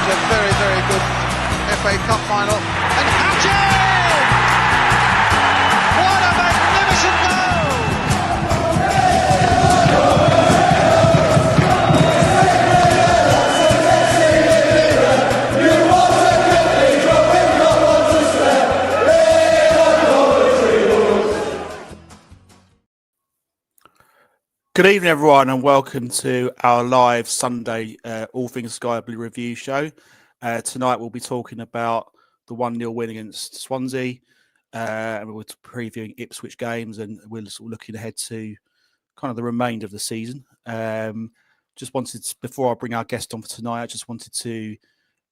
It's a very, very good FA Cup final. And Hatchet! What a magnificent goal! Good evening, everyone, and welcome to our live Sunday All Things Sky Blue review show. Tonight we'll be talking about the 1-0 win against Swansea, and we're previewing Ipswich games, and we're sort of looking ahead to kind of the remainder of the season. Just wanted to, before I bring our guest on for tonight, I just wanted to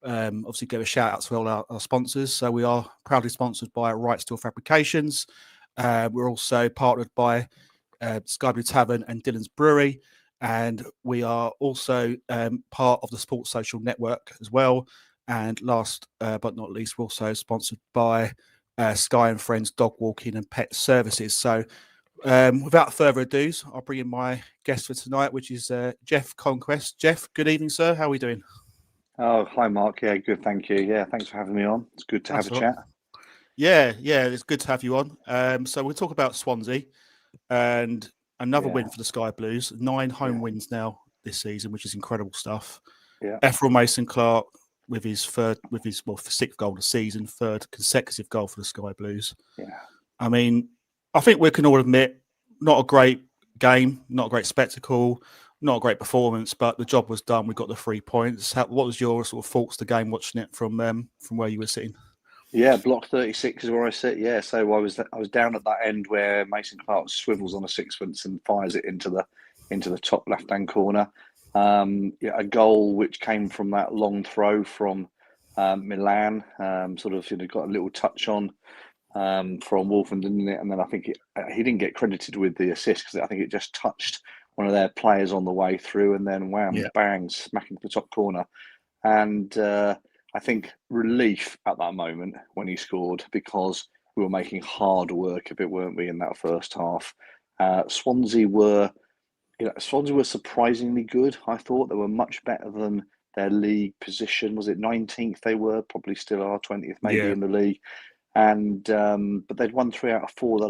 obviously give a shout out to all our sponsors. So we are proudly sponsored by Right Steel Fabrications. We're also partnered by Sky Blue Tavern and Dylan's Brewery, and we are also part of the Sports Social Network as well. And last but not least, we're also sponsored by Sky and Friends Dog Walking and Pet Services. So without further ado, I'll bring in my guest for tonight, which is Jeff Conquest. Jeff, good evening, sir. How are we doing? Oh, hi, Mark. Yeah, good. Thank you. Yeah, thanks for having me on. It's good to have a chat. Yeah, it's good to have you on. So we'll talk about Swansea. And another win for the Sky Blues. 9 home wins now this season, which is incredible stuff. Yeah. Efrel Mason-Clark with his sixth goal of the season, third consecutive goal for the Sky Blues. Yeah. I mean, I think we can all admit, not a great game, not a great spectacle, not a great performance, but the job was done. We got the 3 points. What was your sort of thoughts to the game watching it from where you were sitting? Yeah, block 36 is where I sit. Yeah, so I was down at that end where Mason-Clark swivels on a sixpence and fires it into the top left-hand corner. A goal which came from that long throw from Milan. Got a little touch on from Wolfen, didn't it? And then I think he didn't get credited with the assist because I think it just touched one of their players on the way through, and then bang, smack into the top corner. And I think relief at that moment when he scored, because we were making hard work of it, weren't we, in that first half? Swansea were surprisingly good. I thought they were much better than their league position. Was it 19th? They were probably still are 20th, maybe in the league. And but they'd won 3 out of 4 the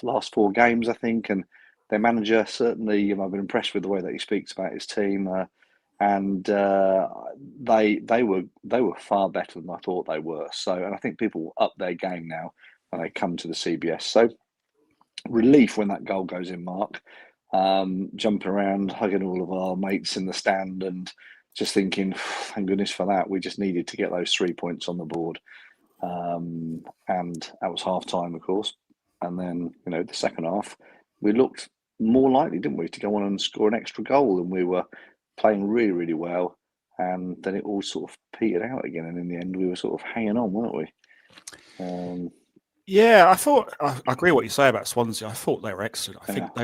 last 4 games, I think. And their manager, certainly, I've been impressed with the way that he speaks about his team. And they were far better than I thought they were. So, and I think people will up their game now when they come to the CBS. So, relief when that goal goes in, Mark. Jumping around, hugging all of our mates in the stand, and just thinking, thank goodness for that. We just needed to get those 3 points on the board, and that was half time, of course. And then the second half, we looked more likely, didn't we, to go on and score an extra goal, and we were playing really, really well, and then it all sort of petered out again. And in the end, we were sort of hanging on, weren't we? Yeah, I agree what you say about Swansea. I thought they were excellent. I think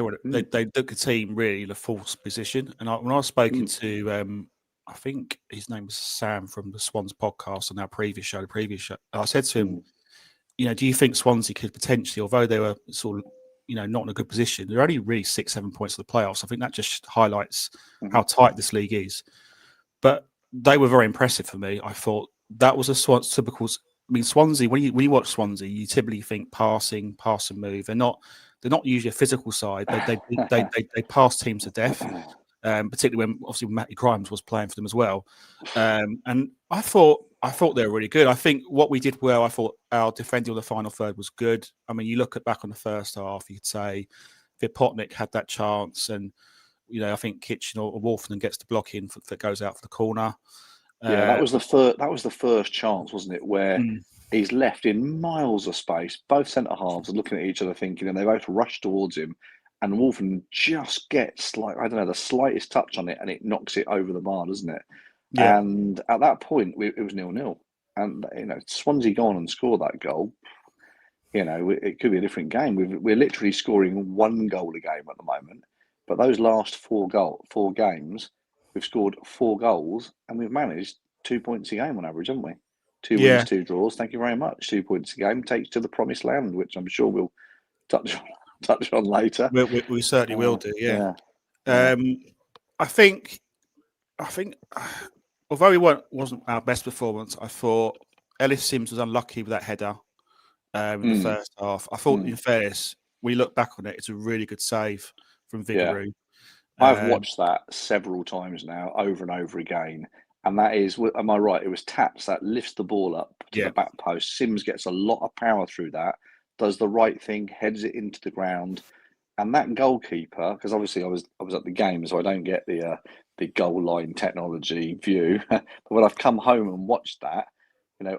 they took the team really in a false position. And when I was spoken to, I think his name was Sam from the Swans podcast on our previous show, I said to him, do you think Swansea could potentially, although they were sort of not in a good position, they're only really 6-7 points of the playoffs. I think that just highlights how tight this league is. But they were very impressive for me. I thought that was a typical. I mean, Swansea. When you watch Swansea, you typically think pass and move. They're not usually a physical side. They pass teams to death, particularly when obviously Matty Grimes was playing for them as well. And I thought they were really good. I think what we did well, I thought our defending on the final third was good. I mean, you look back on the first half, you could say Vipotnik had that chance, and I think Kitchen or Wolfen gets the block in that goes out for the corner. That was the first chance, wasn't it? Where he's left in miles of space. Both centre halves are looking at each other, thinking, and they both rush towards him. And Wolfen just gets the slightest touch on it, and it knocks it over the bar, doesn't it? Yeah. And at that point, it was 0-0. And Swansea go on and score that goal. It could be a different game. We're literally scoring 1 goal a game at the moment. But those last 4 games, we've scored 4 goals, and we've managed 2 points a game on average, haven't we? 2 wins, 2 draws. Thank you very much. 2 points a game takes to the promised land, which I'm sure we'll touch on later. We certainly will do. Yeah. I think although it wasn't our best performance, I thought Ellis Sims was unlucky with that header in the first half. I thought, in fairness, we look back on it, it's a really good save from Vigouroux. I've watched that several times now, over and over again. And that is, am I right? It was Taps that lifts the ball up to the back post. Sims gets a lot of power through that, does the right thing, heads it into the ground. And that goalkeeper, because obviously I was at the game, so I don't get the goal line technology view. But when I've come home and watched that,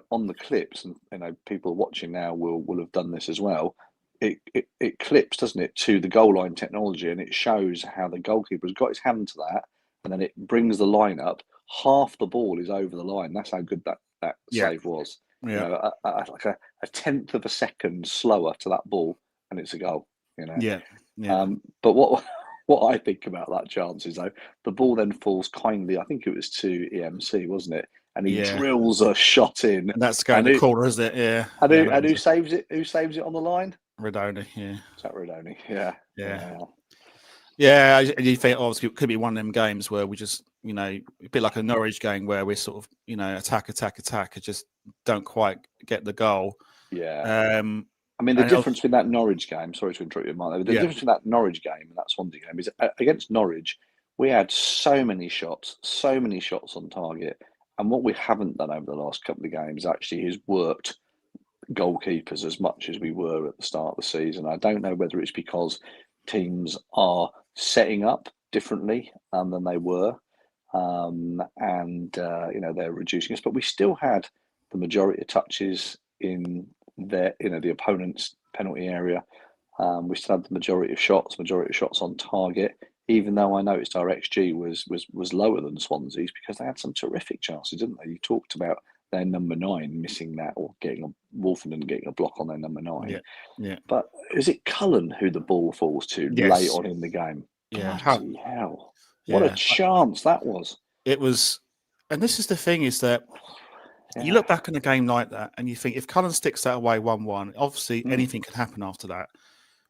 on the clips, and people watching now will have done this as well. It clips, doesn't it, to the goal line technology, and it shows how the goalkeeper has got his hand to that, and then it brings the line up. Half the ball is over the line. That's how good that save was. Yeah. Like a tenth of a second slower to that ball, and it's a goal. Yeah. But what I think about that chance is, though, the ball then falls kindly. I think it was to EMC, wasn't it? And he drills a shot in. And that's going to corner, isn't it? Yeah. And who saves it? Who saves it on the line? Rodoni, yeah. Is that Rodoni? Yeah. Yeah, you think obviously it could be one of them games where we just, a bit like a Norwich game where we're sort of, attack, and just don't quite get the goal. Yeah. I mean, the difference between that Norwich game, sorry to interrupt you, Mark, the difference between that Norwich game and that Swansea game is against Norwich, we had so many shots on target. And what we haven't done over the last couple of games actually is worked goalkeepers as much as we were at the start of the season. I don't know whether it's because teams are setting up differently than they were, and they're reducing us. But we still had the majority of touches in the opponent's penalty area. We still had the majority of shots on target. Even though I noticed our XG was lower than Swansea's because they had some terrific chances, didn't they? You talked about their number 9 missing that, or Wolfenden getting a block on their number 9. Yeah. But is it Cullen who the ball falls to late on in the game? Yeah. Bloody hell. What a chance that was. It was, and this is the thing, is that you look back on a game like that and you think if Cullen sticks that away 1-1, obviously anything can happen after that.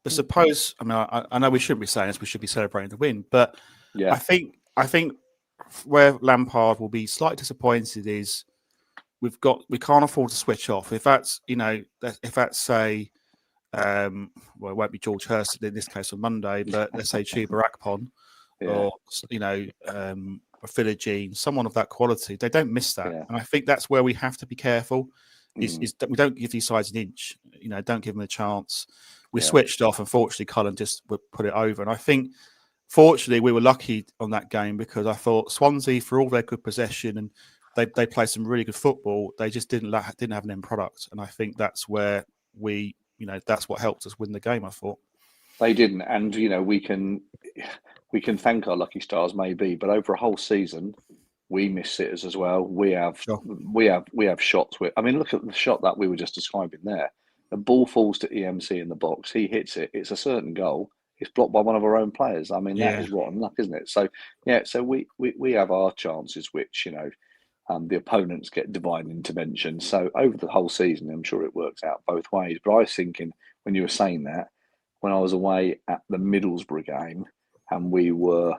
But suppose, I know we shouldn't be saying this, we should be celebrating the win, but I think where Lampard will be slightly disappointed is we can't afford to switch off. If that's say, it won't be George Hurst in this case on Monday, but let's say Chuba Akpom or Philogene, someone of that quality, they don't miss that. And I think that's where we have to be careful. Is that we don't give these sides an inch, don't give them a chance. We switched off. Unfortunately, Cullen just would put it over. And I think, fortunately, we were lucky on that game because I thought Swansea, for all their good possession and they played some really good football, they just didn't have an end product. And I think that's where that's what helped us win the game, I thought. They didn't. And, we can thank our lucky stars maybe, but over a whole season, we miss sitters as well. We have shots with. I mean, look at the shot that we were just describing there. The ball falls to EMC in the box. He hits it. It's a certain goal. It's blocked by one of our own players. I mean, that is rotten luck, isn't it? So, so we have our chances, which the opponents get divine intervention. So over the whole season, I'm sure it works out both ways. But I was thinking when you were saying that, when I was away at the Middlesbrough game, and we were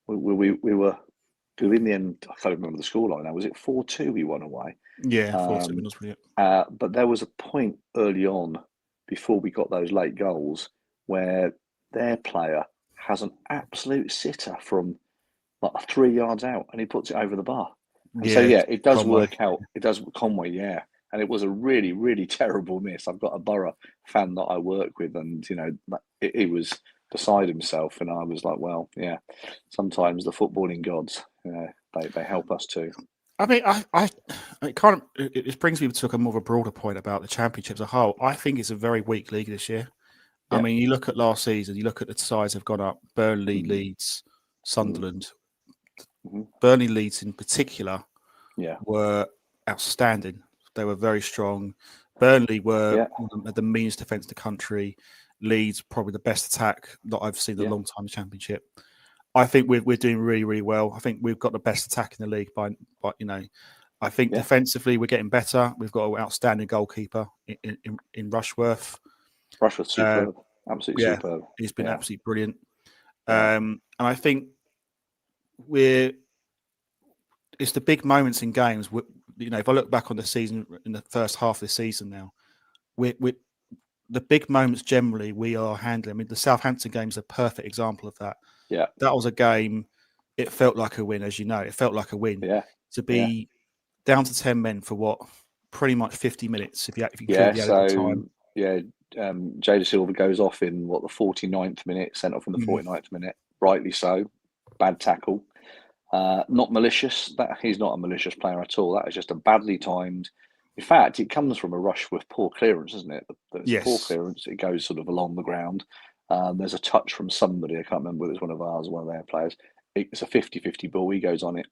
in the end, I can't remember the scoreline now. Was it 4-2 we won away? Yeah, 4-2 Middlesbrough. But there was a point early on before we got those late goals where their player has an absolute sitter from like 3 yards out, and he puts it over the bar. And so it does Conway. work out. It does Conway, and it was a really, really terrible miss. I've got a Borough fan that I work with, and he was beside himself, and I was like, well, sometimes the footballing gods, they help us too. I mean, it brings me to a more of a broader point about the Championship as a whole. I think it's a very weak league this year. I mean, you look at last season, you look at the sides have gone up. Burnley, Leeds, Sunderland. Burnley, Leeds in particular were outstanding. They were very strong. Burnley had the meanest defence in the country. Leeds, probably the best attack that I've seen in a long time in the Championship. I think we're doing really, really well. I think we've got the best attack in the league. I think defensively we're getting better. We've got an outstanding goalkeeper in Rushworth. Rushworth's superb, absolutely superb. He's been absolutely brilliant. And I think it's the big moments in games. You know, if I look back on the season in the first half of the season now, we the big moments generally we are handling. I mean, the Southampton game is a perfect example of that. Yeah, that was a game. It felt like a win, as you know. It felt like a win. yeah, To be down to 10 men for what, pretty much 50 minutes if you yeah. include the added So time. yeah, Jada Silva goes off in what, the 49th minute, sent off in the 49th minute, rightly so. Bad tackle. Not malicious. That he's not a malicious player at all. That is just a badly timed. In fact, it comes from a rush with poor clearance, isn't it? There's poor Yes. clearance. It goes sort of along the ground. There's a touch from somebody. I can't remember whether it's one of ours or one of their players. It's a 50-50 ball. He goes on it,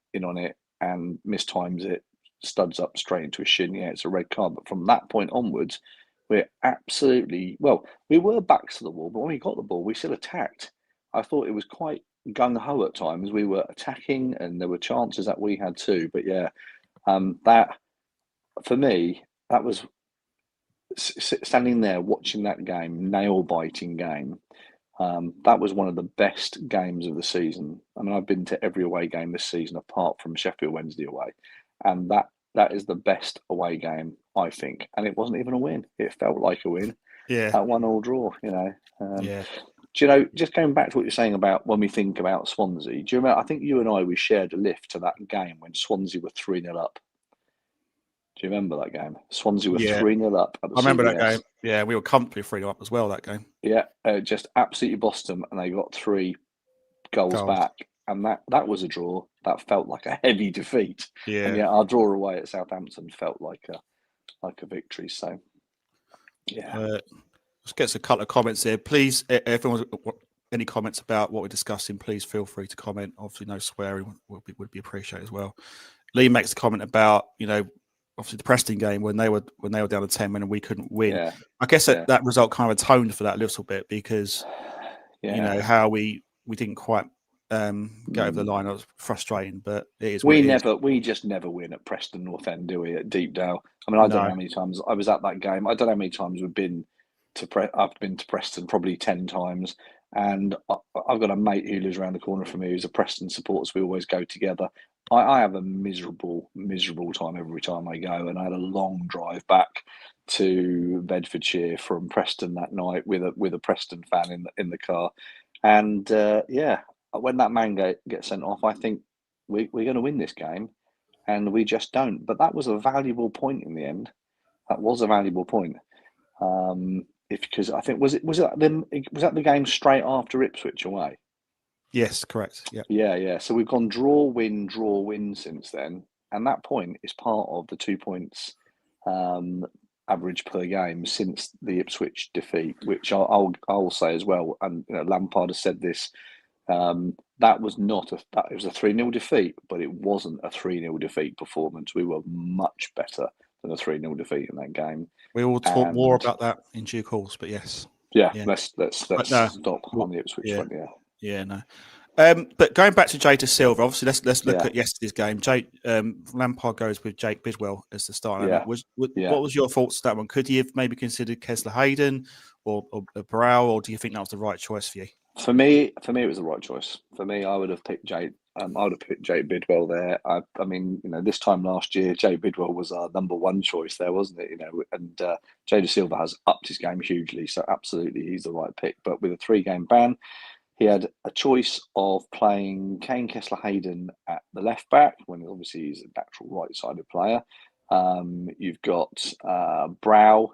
and mistimes it, studs up straight into his shin. Yeah, it's a red card. But from that point onwards, we're absolutely, well, we were backs to the wall, but when we got the ball, we still attacked. I thought it was quite gung ho at times. We were attacking, and there were chances that we had too. But yeah, that for me, that was standing there watching that game, nail biting game. That was one of the best games of the season. I mean, I've been to every away game this season apart from Sheffield Wednesday away, and that is the best away game, I think. And it wasn't even a win; it felt like a win. Yeah. That 1-1 draw, you know. Yeah. Do you know, just going back to what you're saying about when we think about Swansea, do you remember, I think you and I, we shared a lift to that game when Swansea were 3-0 up. Do you remember that game? Swansea were 3-0 up at the I remember CBS. that game. Yeah, we were comfortably 3-0 up as well that game. Yeah, just absolutely bossed them, and they got 3 goals back. And that was a draw. That felt like a heavy defeat. Yeah. And our draw away at Southampton felt like a victory. So, yeah. Let's get a couple of comments here. Please, if everyone's any comments about what we're discussing, please feel free to comment. Obviously, no swearing would be appreciated as well. Lee makes a comment about, you know, obviously the Preston game when they were down to 10 men and we couldn't win. Yeah. I guess that result kind of atoned for that a little bit because you know how we didn't quite get over the line. It was frustrating, but it is. We just never win at Preston North End, do we? At Deepdale. I mean, I don't know how many times I was at that game. I don't know how many times I've been to Preston, probably 10 times. And I've got a mate who lives around the corner from me who's a Preston supporter, so we always go together. I have a miserable time every time I go, and I had a long drive back to Bedfordshire from Preston that night with a Preston fan in the car, and when that man gets sent off, I think we're going to win this game, and we just don't. But that was a valuable point in the end. That was a valuable point. Because I think was that the game straight after Ipswich away? Yes, correct. Yeah. Yeah. So we've gone draw, win since then, and that point is part of the 2 points average per game since the Ipswich defeat, which I'll say as well. And you know, Lampard has said this. That was not it was a 3-0 defeat, but it wasn't a 3-0 defeat performance. We were much better than a 3-0 defeat in that game. We will talk more about that in due course, but yes. Yeah. Let's stop on the Ipswich front. Yeah, no. But going back to Jada Silva, obviously let's look at yesterday's game. Lampard goes with Jake Bidwell as the starter. Yeah. What was your thoughts on that one? Could you have maybe considered Kessler Hayden or Brow, or do you think that was the right choice for you? For me, it was the right choice. For me, I would have picked Jake. I would have picked Jake Bidwell there. I mean, you know, this time last year, Jake Bidwell was our number one choice there, wasn't it? You know, and Jada Silva has upped his game hugely, so absolutely he's the right pick. But with a 3-game ban, he had a choice of playing Kane Kessler Hayden at the left back, when obviously he's a natural right-sided player. You've got Brow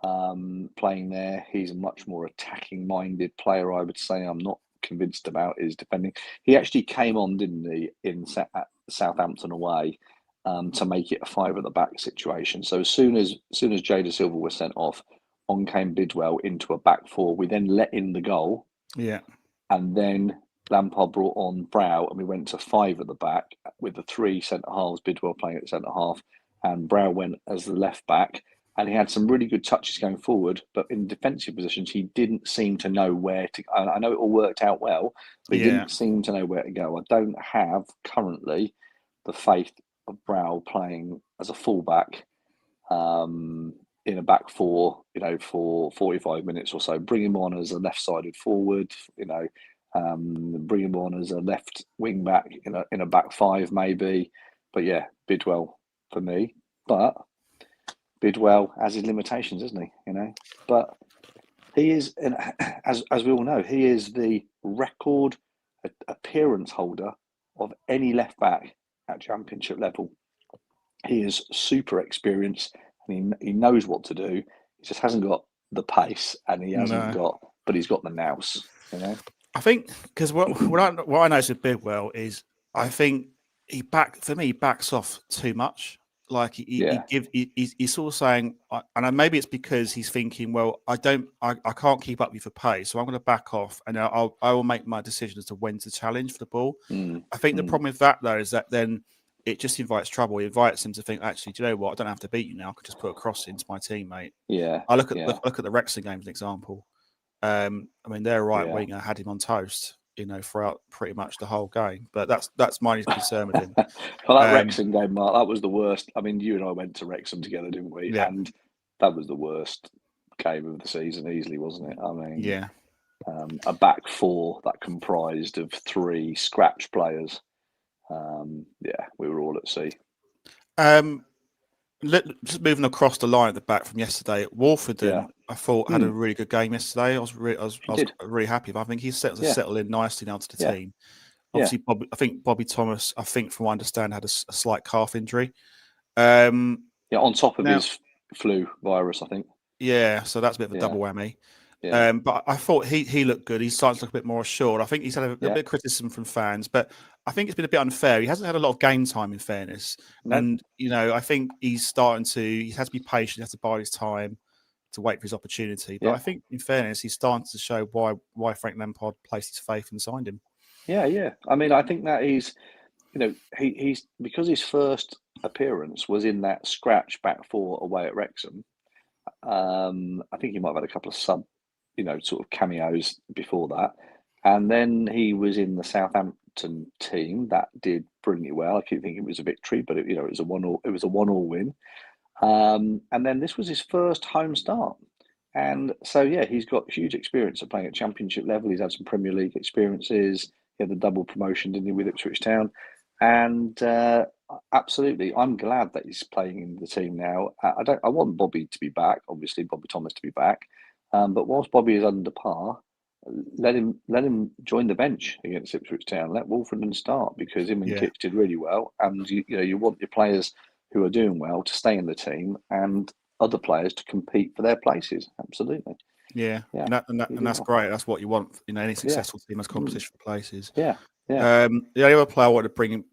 playing there. He's a much more attacking-minded player, I would say. I'm not convinced about his defending. He actually came on, didn't he, at Southampton away to make it a 5 at the back situation. So as soon as Jada Silva was sent off, on came Bidwell into a back 4. We then let in the goal. Yeah. And then Lampard brought on Brow, and we went to 5 at the back with the 3 centre halves, Bidwell playing at centre half, and Brow went as the left back. And he had some really good touches going forward, but in defensive positions, he didn't seem to know where to. I know it all worked out well, but he didn't seem to know where to go. I don't have currently the faith of Brow playing as a fullback in a back 4, you know, for 45 minutes or so. Bring him on as a left-sided forward, you know, bring him on as a left wing back in a back 5 maybe. yeah, Bidwell for me. But Bidwell has his limitations, isn't he? You know, but he is, and as we all know, he is the record appearance holder of any left back at Championship level. He is super experienced, and he knows what to do. He just hasn't got the pace, and he hasn't got, but he's got the nous. You know, I think because what I noticed with Bidwell is I think he backs off too much. Like he's sort of saying, and maybe it's because he's thinking, well, I can't keep up with the pace, so I'm going to back off, and I will make my decision as to when to challenge for the ball. I think the problem with that though is that then it just invites trouble. It invites him to think, actually, do you know what? I don't have to beat you now. I could just put a cross into my teammate. Yeah, I look at the Wrexham game as an example. I mean, their right winger had him on toast, you know, throughout pretty much the whole game. But that's my concern with him. Well, that Wrexham game, Mark, that was the worst. I mean, you and I went to Wrexham together, didn't we? Yeah. And that was the worst game of the season, easily, wasn't it? I mean, a back four that comprised of 3 scratch players. We were all at sea. Just moving across the line at the back from yesterday, Wolfenden, I thought had a really good game yesterday. I was really happy. I think he's settled in nicely now to the team. Obviously, Bobby Thomas, I think from what I understand, had a slight calf injury. On top of his flu virus, I think. Yeah, so that's a bit of a double whammy. Yeah. But I thought he looked good. He's starting to look a bit more assured. I think he's had a bit of criticism from fans, but I think it's been a bit unfair. He hasn't had a lot of game time, in fairness. Nope. And, you know, I think he has to be patient, he has to bide his time to wait for his opportunity. But I think, in fairness, he's starting to show why Frank Lampard placed his faith and signed him. Yeah. I mean, I think that he's because his first appearance was in that scratch back four away at Wrexham. I think he might have had a couple of sort of cameos before that. And then he was in the Southampton team that did brilliantly well. I keep thinking it was a victory, but it was a 1-1 win. And then this was his first home start. And so, he's got huge experience of playing at Championship level. He's had some Premier League experiences. He had the double promotion, didn't he, with Ipswich Town? And absolutely, I'm glad that he's playing in the team now. I want Bobby to be back, obviously Bobby Thomas to be back. But whilst Bobby is under par, let him join the bench against Ipswich Town. Let Wolfenden start, because him and Kipps did really well. And you want your players who are doing well to stay in the team, and other players to compete for their places. Absolutely. Yeah. And that's great. That's what you want. Any successful team has competition for places. Yeah. The only other player I wanted to bring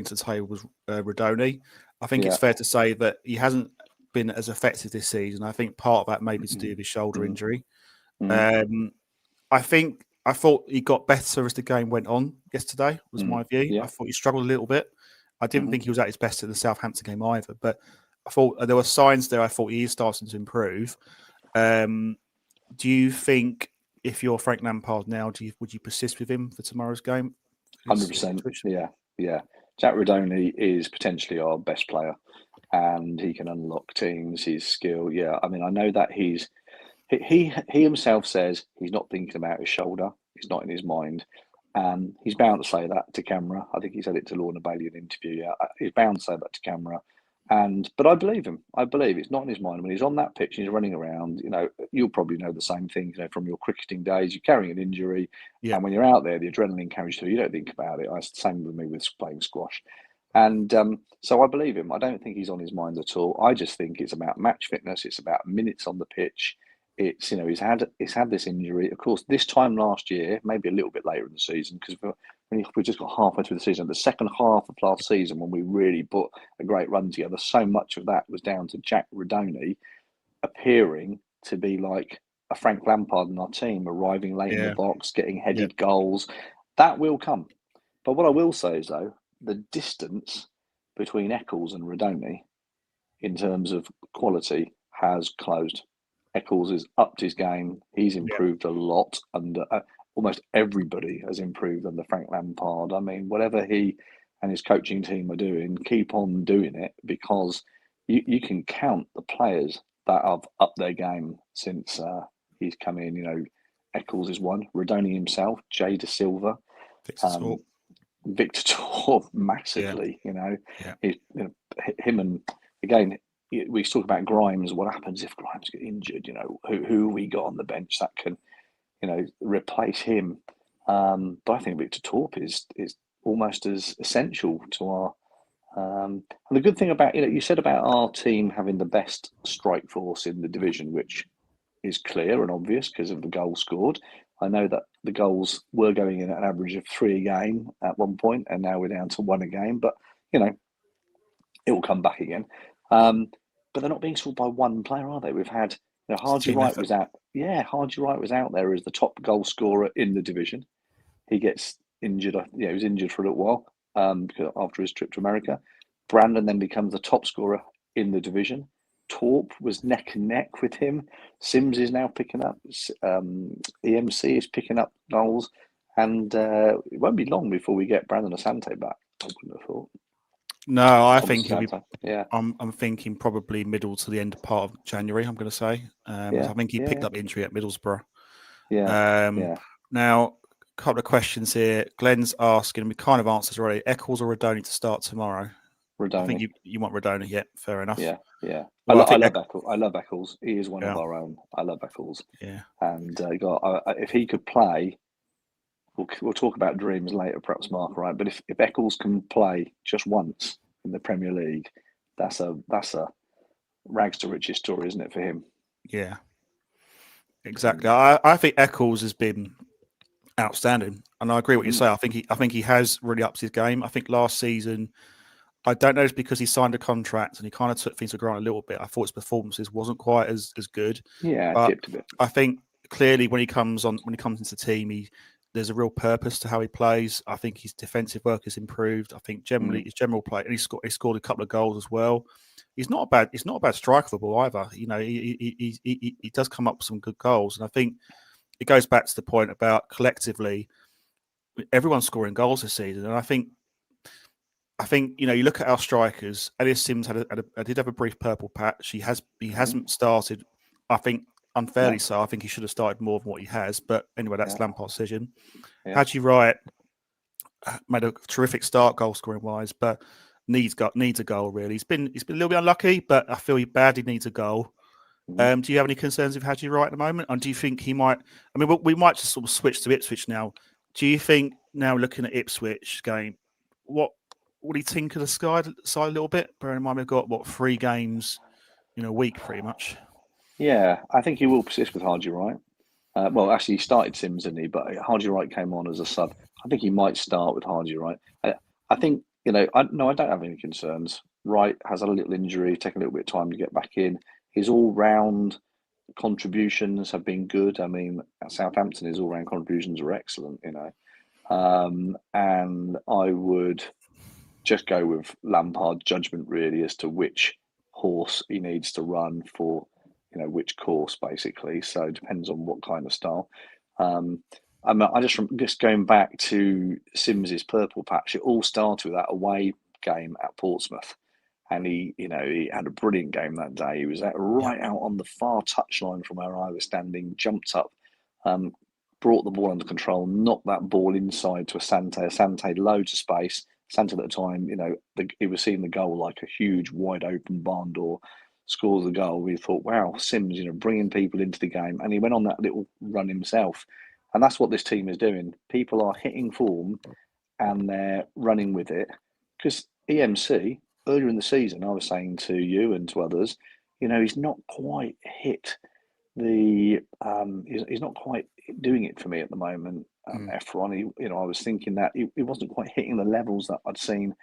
to the table was Rodoni. I think it's fair to say that he hasn't been as effective this season. I think part of that may be to do with his shoulder injury. I thought he got better as the game went on yesterday, was my view. I thought he struggled a little bit. I didn't think he was at his best in the Southampton game either, but I thought there were signs there. I thought he is starting to improve. Do you think, if you're Frank Lampard now, would you persist with him for tomorrow's game? 100%. Yeah. Jack Rodoni is potentially our best player, and he can unlock teams. His skill. Yeah. I mean, I know that he himself says he's not thinking about his shoulder. It's not in his mind. He's bound to say that to camera. I think he said it to Lorna Bailey in an interview. Yeah, he's bound to say that to camera. But I believe him. I believe it's not in his mind. When he's on that pitch and he's running around, you'll probably know the same thing, from your cricketing days. You're carrying an injury, and when you're out there, the adrenaline carries through. You don't think about it. It's the same with me with playing squash. And so I believe him. I don't think he's on his mind at all. I just think it's about match fitness. It's about minutes on the pitch. It's he's had this injury. Of course, this time last year, maybe a little bit later in the season, because we just got halfway through the season. The second half of last season, when we really put a great run together, so much of that was down to Jack Rodoni appearing to be like a Frank Lampard in our team, arriving late in the box, getting headed goals. That will come. But what I will say is, though, the distance between Eccles and Rodoni in terms of quality has closed. Eccles has upped his game. He's improved a lot under almost everybody has improved under Frank Lampard. I mean, whatever he and his coaching team are doing, keep on doing it, because you can count the players that have upped their game since he's come in. Eccles is one. Rodoni himself, Jay De Silva. Victor Torp massively. Yeah. Him and again, we talk about Grimes. What happens if Grimes get injured? Who we got on the bench that can, replace him? But I think Victor Torp is almost as essential to our. And the good thing about you said about our team having the best strike force in the division, which is clear and obvious because of the goals scored. I know that the goals were going in at an average of 3 a game at one point, and now we're down to 1 a game. But it will come back again. But they're not being scored by one player, are they? We've had Hardy Wright was out. Yeah, Hardy Wright was out there as the top goal scorer in the division. He gets injured. He was injured for a little while after his trip to America. Brandon then becomes the top scorer in the division. Torp was neck and neck with him. Sims is now picking up. EMC is picking up goals. And it won't be long before we get Brandon Asante back, I wouldn't have thought. No, I think he'll be. Yeah, I'm thinking probably middle to the end part of January. I'm going to say. I think he picked up injury at Middlesbrough. Yeah. Now, a couple of questions here. Glenn's asking, and we kind of answered already. Eccles or Radoni to start tomorrow? Radoni. I think you want Radoni. Yeah, fair enough. Yeah. Well, I love Eccles. I love Eccles. He is one of our own. I love Eccles. Yeah. And if he could play, we'll talk about dreams later, perhaps, Mark. Right? But if Eccles can play just once in the Premier League, that's a rags to riches story, isn't it, for him? Yeah. Exactly. I think Eccles has been outstanding, and I agree with what you say. I think he has really upped his game. I think last season, I don't know, it's because he signed a contract and he kind of took things for granted a little bit. I thought his performances wasn't quite as good. Yeah, but dipped a bit. I think clearly when he comes into the team, there's a real purpose to how he plays. I think his defensive work has improved. I think generally his general play, and he scored a couple of goals as well. He's not a bad striker of the ball either. He does come up with some good goals, and I think it goes back to the point about collectively everyone's scoring goals this season, and I think you look at our strikers. Ellis Sims did have a brief purple patch. He hasn't started. I think unfairly so. I think he should have started more than what he has. But anyway, that's Lampard's decision. Yeah. Haji Wright made a terrific start goal scoring wise, but needs a goal really. He's been a little bit unlucky, but I feel he badly needs a goal. Do you have any concerns with Haji Wright at the moment? And do you think he might? I mean, we might just sort of switch to Ipswich now. Do you think now looking at Ipswich game, what do you think of the side a little bit? Bearing in mind we've got 3 games in a week, pretty much. Yeah, I think he will persist with Haji Wright. Well, actually, he started Sims, didn't he? But Haji Wright came on as a sub. I think he might start with Haji Wright. I think I don't have any concerns. Wright has had a little injury, taken a little bit of time to get back in. His all-round contributions have been good. I mean, at Southampton, his all-round contributions were excellent. And I would just go with Lampard's judgment really as to which horse he needs to run for, which course basically. So it depends on what kind of style. I just going back to Sims's purple patch. It all started with that away game at Portsmouth, and he had a brilliant game that day. He was right out on the far touchline from where I was standing, jumped up, brought the ball under control, knocked that ball inside to Asante. Asante, loads of space. Asante at the time, he was seeing the goal like a huge wide open barn door. Scores the goal. We thought, wow, Sims, bringing people into the game, and he went on that little run himself. And that's what this team is doing. People are hitting form and they're running with it. Because EMC, earlier in the season, I was saying to you and to others, he's not quite hit he's not quite doing it for me at the moment, Efron. I was thinking that he wasn't quite hitting the levels that I'd seen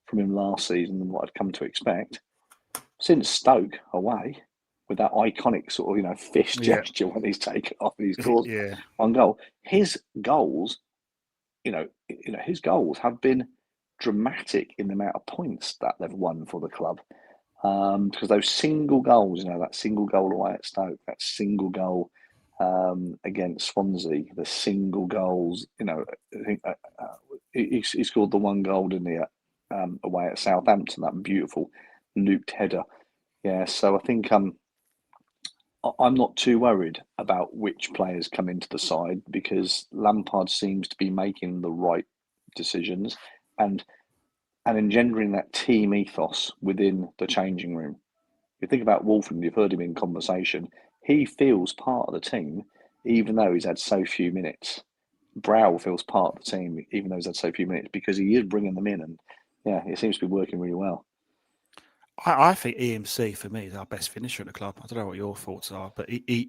from him last season and what I'd come to expect. Since Stoke away, with that iconic sort of fist gesture when he's taken off and he's scored on goal, his goals, his goals have been dramatic in the amount of points that they've won for the club. Because those single goals, that single goal away at Stoke, that single goal against Swansea, the single goals, I think he scored the one goal in the away at Southampton, that beautiful looped header. Yeah, so I think I'm not too worried about which players come into the side because Lampard seems to be making the right decisions and engendering that team ethos within the changing room. You think about Wolfen, you've heard him in conversation. He feels part of the team, even though he's had so few minutes. Brow feels part of the team, even though he's had so few minutes, because he is bringing them in, and yeah, it seems to be working really well. I think EMC for me is our best finisher at the club. I don't know what your thoughts are, but he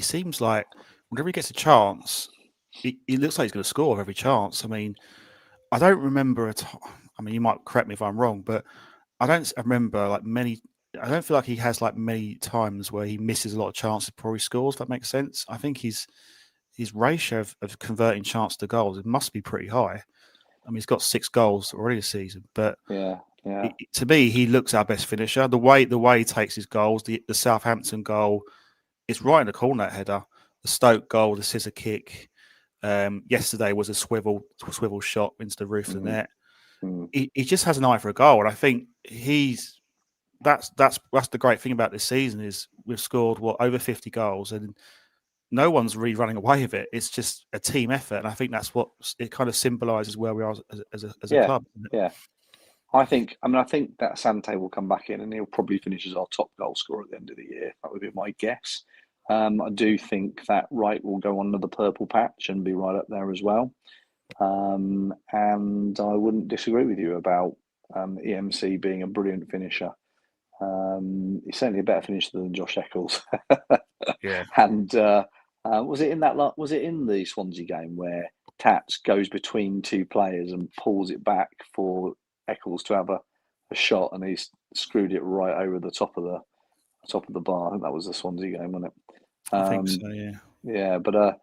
seems like whenever he gets a chance, he looks like he's going to score every chance. I mean, I don't remember I mean, you might correct me if I'm wrong, but I don't remember like many. I don't feel like he has like many times where he misses a lot of chances before he scores. If that makes sense. I think his ratio of converting chance to goals, it must be pretty high. I mean, he's got 6 goals already this season, but yeah. To me, he looks our best finisher. The way he takes his goals, the Southampton goal, it's right in the corner, that header. The Stoke goal, the scissor kick. Yesterday was a swivel shot into the roof of the net. He just has an eye for a goal, and I think that's the great thing about this season is we've scored over 50 goals, and no one's really running away with it. It's just a team effort, and I think that's what it kind of symbolises where we are as a club. Yeah. I think that Sante will come back in and he'll probably finish as our top goal scorer at the end of the year. That would be my guess. I do think that Wright will go on the purple patch and be right up there as well. And I wouldn't disagree with you about EMC being a brilliant finisher. He's certainly a better finisher than Josh Eccles. Yeah. And was it in the Swansea game where Tats goes between 2 players and pulls it back for Eccles to have a shot, and he's screwed it right over the top of the bar? I think that was the Swansea game, wasn't it? I think so, yeah. Yeah, but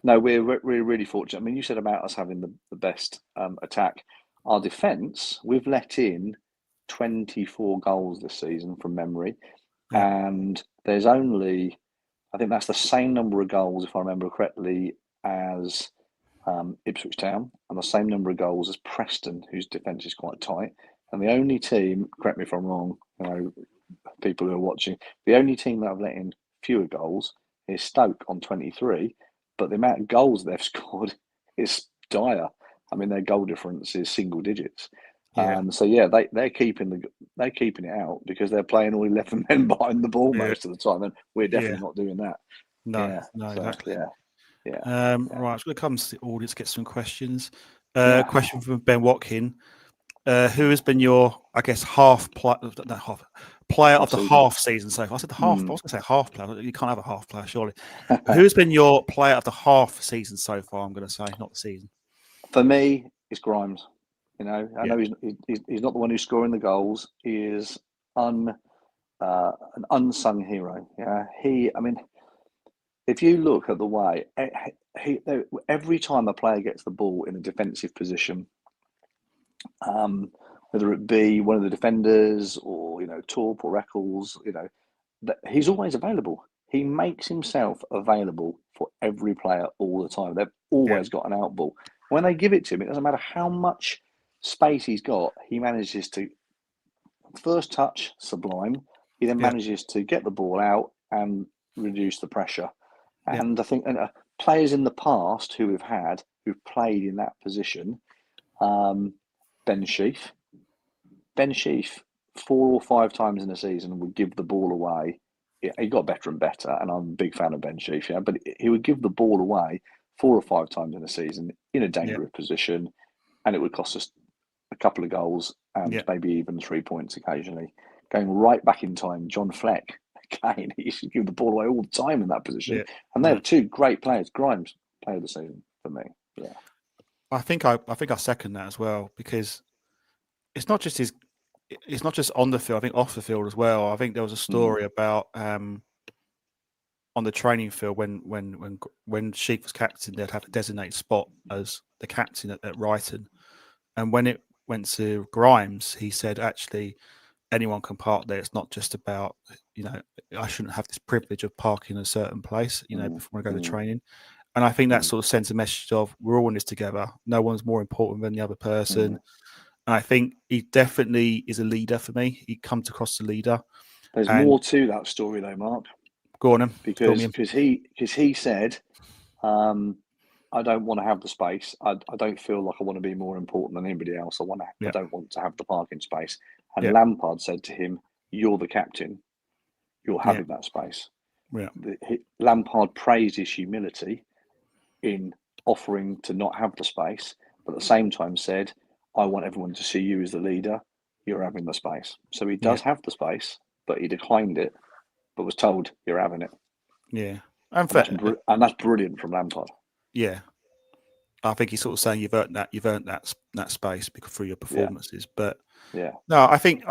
no, we're really fortunate. I mean, you said about us having the best attack. Our defence, we've let in 24 goals this season from memory, and there's only, I think that's the same number of goals, if I remember correctly, as Ipswich Town, and the same number of goals as Preston, whose defence is quite tight. And the only team, correct me if I'm wrong, people who are watching, the only team that have let in fewer goals is Stoke on 23, but the amount of goals they've scored is dire. I mean, their goal difference is single digits. Yeah. So yeah, they're keeping it out because they're playing all 11 men behind the ball most of the time, and we're definitely not doing that. No, exactly. Yeah. Right, it's going to come to the audience, get some questions. Question from Ben Watkin. Who has been your, I guess, player of the half season so far? I said the half, I was going to say half player. You can't have a half player, surely. Who's been your player of the half season so far, I'm going to say, not the season? For me, it's Grimes. I know he's not the one who's scoring the goals. He is an unsung hero. Yeah, if you look at the way every time a player gets the ball in a defensive position, whether it be one of the defenders or Torp or Eccles, he's always available. He makes himself available for every player all the time. They've always got an out ball. When they give it to him, it doesn't matter how much space he's got. He manages to first touch, sublime. He then manages to get the ball out and reduce the pressure. And I think players in the past who've played in that position, Ben Sheaf, 4 or 5 times in a season would give the ball away. He got better and better, and I'm a big fan of Ben Sheaf, but he would give the ball away 4 or 5 times in a season in a dangerous position, and it would cost us a couple of goals and maybe even 3 points occasionally. Going right back in time, John Fleck, again, he used to give the ball away all the time in that position. And they have 2 great players. Grimes, player of the season for me. Yeah. I think I second that as well, because it's not just on the field, I think off the field as well. I think there was a story about on the training field when Sheep was captain, they'd have a designated spot as the captain at Brighton. And when it went to Grimes, he said, actually, anyone can park there. It's not just about, I shouldn't have this privilege of parking in a certain place, before I go to training. And I think that sort of sends a message of we're all in this together. No one's more important than the other person. And I think he definitely is a leader for me. He comes across as a leader. There's more to that story though, Mark. Go on him. Because he said, I don't want to have the space. I don't feel like I want to be more important than anybody else. I don't want to have the parking space. And Lampard said to him, "You're the captain. You're having that space." Yeah. Lampard praised his humility in offering to not have the space, but at the same time said, "I want everyone to see you as the leader. You're having the space." So he does have the space, but he declined it, but was told, "You're having it." Yeah. And that's brilliant from Lampard. Yeah. I think he's sort of saying you've earned that space because through your performances. But no, I think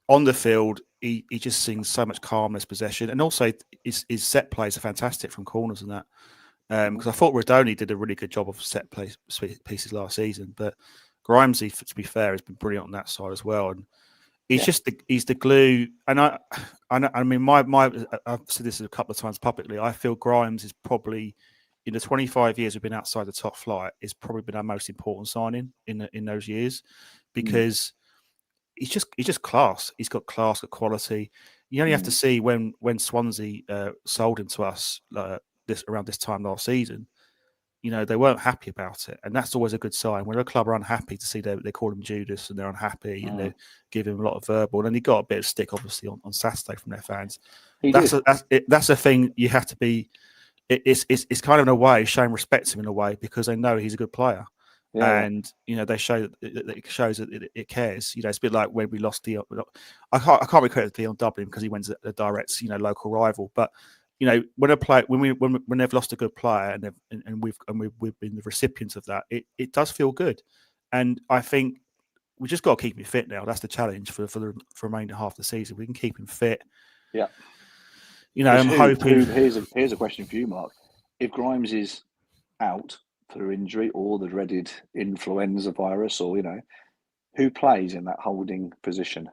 on the field he just sings so much calmness, possession, and also his set plays are fantastic from corners and that. Because I thought Rodoni did a really good job of set pieces last season, but Grimesy, to be fair, has been brilliant on that side as well. And he's he's the glue. And I mean, I've said this a couple of times publicly. I feel Grimes is probably, in the 25 years we've been outside the top flight, is probably been our most important signing in those years, because he's just class. He's got class, got quality. You only have to see when Swansea sold him to us around this time last season, they weren't happy about it, and that's always a good sign. When a club are unhappy, to see they call him Judas and they're unhappy and they give him a lot of verbal, and he got a bit of stick obviously on Saturday from their fans. That's a thing you have to be. It's kind of in a way showing respect to him in a way, because they know he's a good player. And they show that it shows that it cares. It's a bit like when we lost Dion. I can't recredit Dion Dublin because he went to a direct local rival. But when a player when they've lost a good player and we've been the recipients of that, it does feel good. And I think we just got to keep him fit now. That's the challenge for the remainder half of the season. We can keep him fit. Yeah. I'm hoping. Here's a question for you, Mark. If Grimes is out through injury or the dreaded influenza virus, or who plays in that holding position?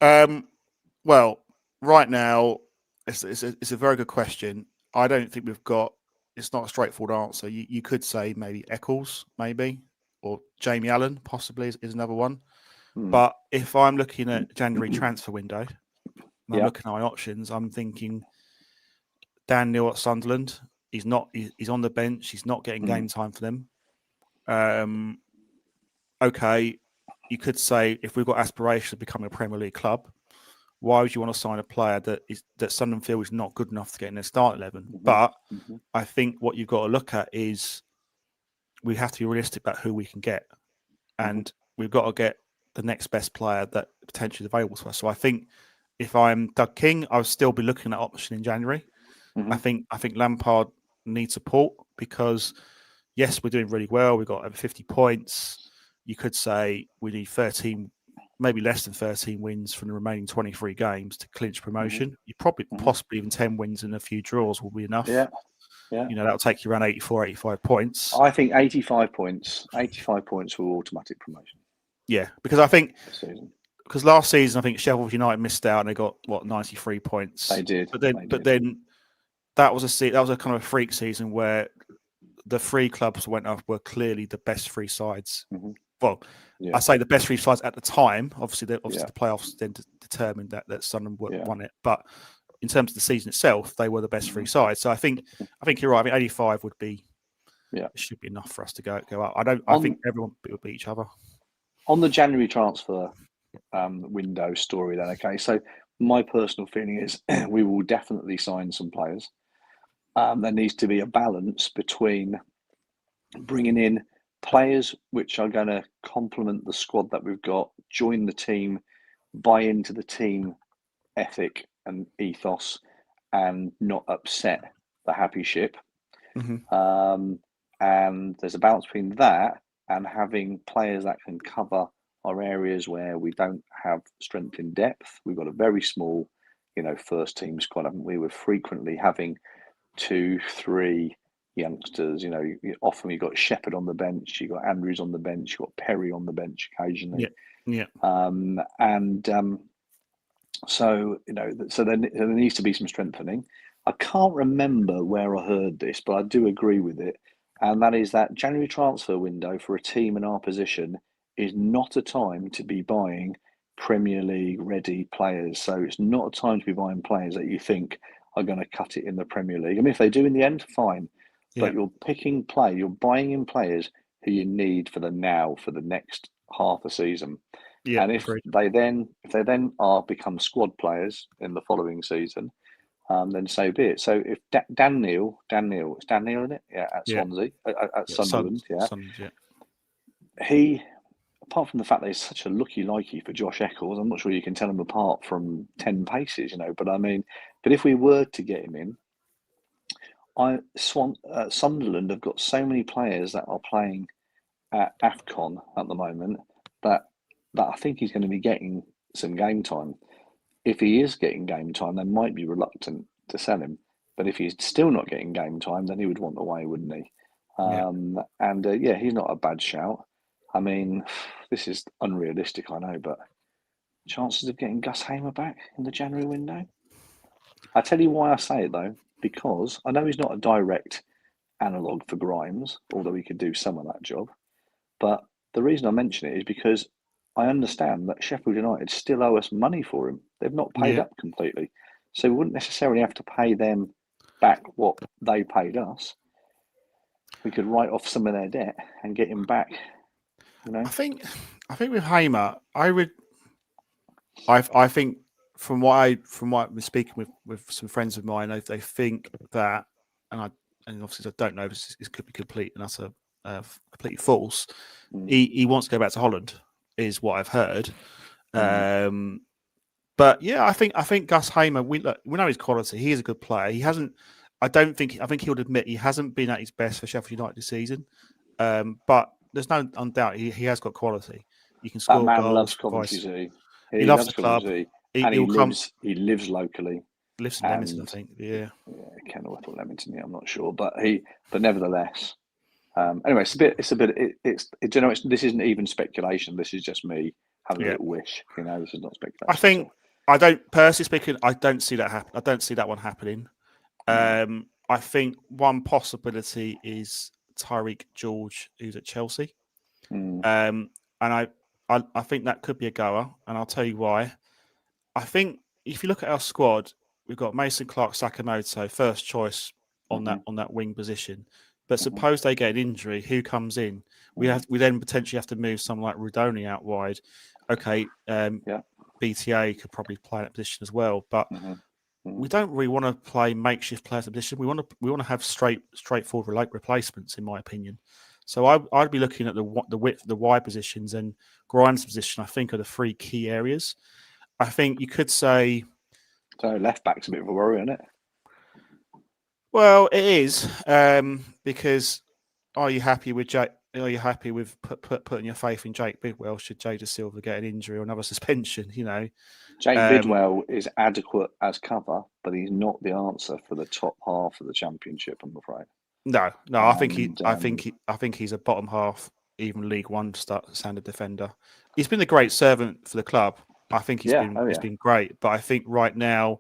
Well, right now it's a very good question. I don't think we've got. It's not a straightforward answer. You could say maybe Eccles, maybe, or Jamie Allen possibly is another one. But if I'm looking at January transfer window, and I'm looking at my options, I'm thinking Dan Neil at Sunderland. He's on the bench. He's not getting game time for them. Okay, you could say if we've got aspirations of becoming a Premier League club, why would you want to sign a player that Sunderland feel is not good enough to get in their start 11? But I think what you've got to look at is we have to be realistic about who we can get, and we've got to get the next best player that potentially is available to us. So I think if I'm Doug King, I'll still be looking at option in January. I think Lampard needs support because, yes, we're doing really well. We've got over 50 points. You could say we need 13, maybe less than 13 wins from the remaining 23 games to clinch promotion. You probably possibly even 10 wins and a few draws will be enough. Yeah. That'll take you around 84, 85 points. I think 85 points for automatic promotion. Yeah, because I think because last season I think Sheffield United missed out and they got 93 points. They did. But then that was a kind of a freak season where the three clubs went up were clearly the best three sides. Well, I say the best three sides at the time. Obviously, the playoffs then determined that Sunderland won it. But in terms of the season itself, they were the best three sides. So I think you're right. I mean, 85 would be it should be enough for us to go up. I think everyone would beat each other. On the January transfer window story, then, okay. So my personal feeling is we will definitely sign some players. There needs to be a balance between bringing in players which are going to complement the squad that we've got, join the team, buy into the team ethic and ethos, and not upset the happy ship. And there's a balance between that and having players that can cover our areas where we don't have strength in depth. We've got a very small, first team squad, haven't we? We're frequently having 2, 3 youngsters. Often you've got Shepherd on the bench, you've got Andrews on the bench, you've got Perry on the bench occasionally. So there needs to be some strengthening. I can't remember where I heard this, but I do agree with it, and that is that January transfer window for a team in our position is not a time to be buying Premier League ready players. So it's not a time to be buying players that you think are going to cut it in the Premier League. I mean, if they do in the end, fine. but you're you're buying in players who you need for the next half a season. Yeah, and if they then become squad players in the following season, then so be it. So if Dan Neil, it's Dan Neil, isn't it? Yeah, at Swansea, at Sunderland, he, apart from the fact that he's such a looky-likey for Josh Eccles, I'm not sure you can tell him apart from 10 paces, But I mean, but if we were to get him in, Sunderland have got so many players that are playing at AFCON at the moment that I think he's going to be getting some game time. If he is getting game time, they might be reluctant to sell him. But if he's still not getting game time, then he would want away, wouldn't he? He's not a bad shout. I mean, this is unrealistic, I know, but chances of getting Gus Hamer back in the January window? I tell you why I say it, though, because I know he's not a direct analogue for Grimes, although he could do some of that job. But the reason I mention it is because I understand that Sheffield United still owe us money for him. They've not paid up completely. So we wouldn't necessarily have to pay them back what they paid us. We could write off some of their debt and get him back. I think with Hamer, I think from what I've been speaking with some friends of mine, they think that, and obviously I don't know, this could be complete and utter completely false. He wants to go back to Holland, is what I've heard. But yeah, I think Gus Hamer, we know his quality. He is a good player. He hasn't. I think he would admit he hasn't been at his best for Sheffield United this season. But there's no doubt he has got quality. You can score that man goals. Loves Coventry City. He loves the club. He lives locally. Lives in Leamington, I think. Yeah, Kenilworth or Leamington. Yeah, I'm not sure, but nevertheless. Anyway, this isn't even speculation. This is just me having a little wish. This is not speculation. I don't personally speaking. I don't see that happen. I don't see that one happening. I think one possibility is Tyreek George, who's at Chelsea, and I think that could be a goer, and I'll tell you why. I think if you look at our squad, we've got Mason Clark, Sakamoto, first choice on that wing position. But suppose they get an injury, who comes in? We then potentially have to move someone like Rudoni out wide. Okay, BTA could probably play that position as well, but we don't really want to play makeshift players position. We want to have straightforward replacements, in my opinion. So I'd be looking at the width, the wide positions, and Grimes' position. I think are the three key areas. I think you could say. So left back's a bit of a worry, isn't it? Well, it is because are you happy with Jake? Are you happy with putting your faith in Jake Bidwell? Should Jay De Silva get an injury or another suspension? Jake Bidwell is adequate as cover, but he's not the answer for the top half of the Championship, I'm afraid. No. I think he's a bottom half, even League One standard defender. He's been a great servant for the club. I think he's been great, but I think right now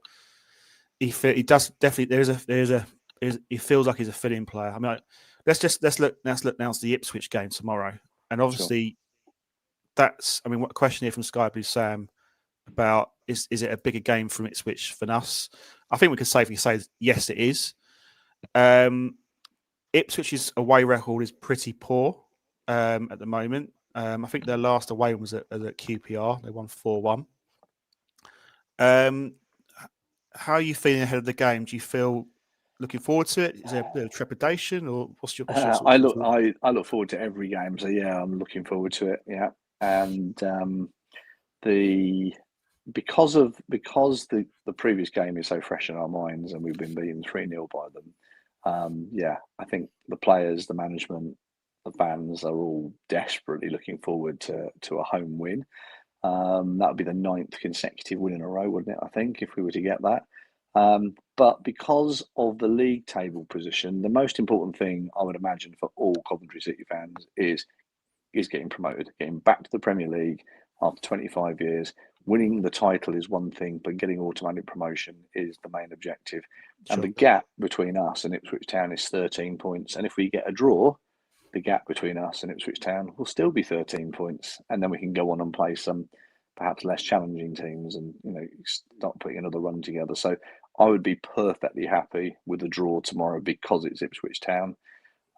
he does definitely. He feels like he's a fit-in player. I mean, let's look now to the Ipswich game tomorrow, and obviously that's. I mean, what question here from Sky Blue Sam about is it a bigger game from Ipswich than us? I think we could safely say yes, it is. Ipswich's away record is pretty poor at the moment. I think their last away was at QPR. They won 4-1. How are you feeling ahead of the game? Do you feel looking forward to it? Is there a bit of trepidation, or what's your I look forward to every game. So yeah, I'm looking forward to it. Yeah, and because the previous game is so fresh in our minds, and we've been beaten 3-0 by them. I think the players, the management, the fans are all desperately looking forward to a home win. That would be the 9th consecutive win in a row, wouldn't it? I think if we were to get that. But because of the league table position, the most important thing I would imagine for all Coventry City fans is getting promoted, getting back to the Premier League after 25 years. Winning the title is one thing, but getting automatic promotion is the main objective. Sure. And the gap between us and Ipswich Town is 13 points. And if we get a draw, the gap between us and Ipswich Town will still be 13 points. And then we can go on and play some perhaps less challenging teams and, start putting another run together. So I would be perfectly happy with a draw tomorrow because it's Ipswich Town.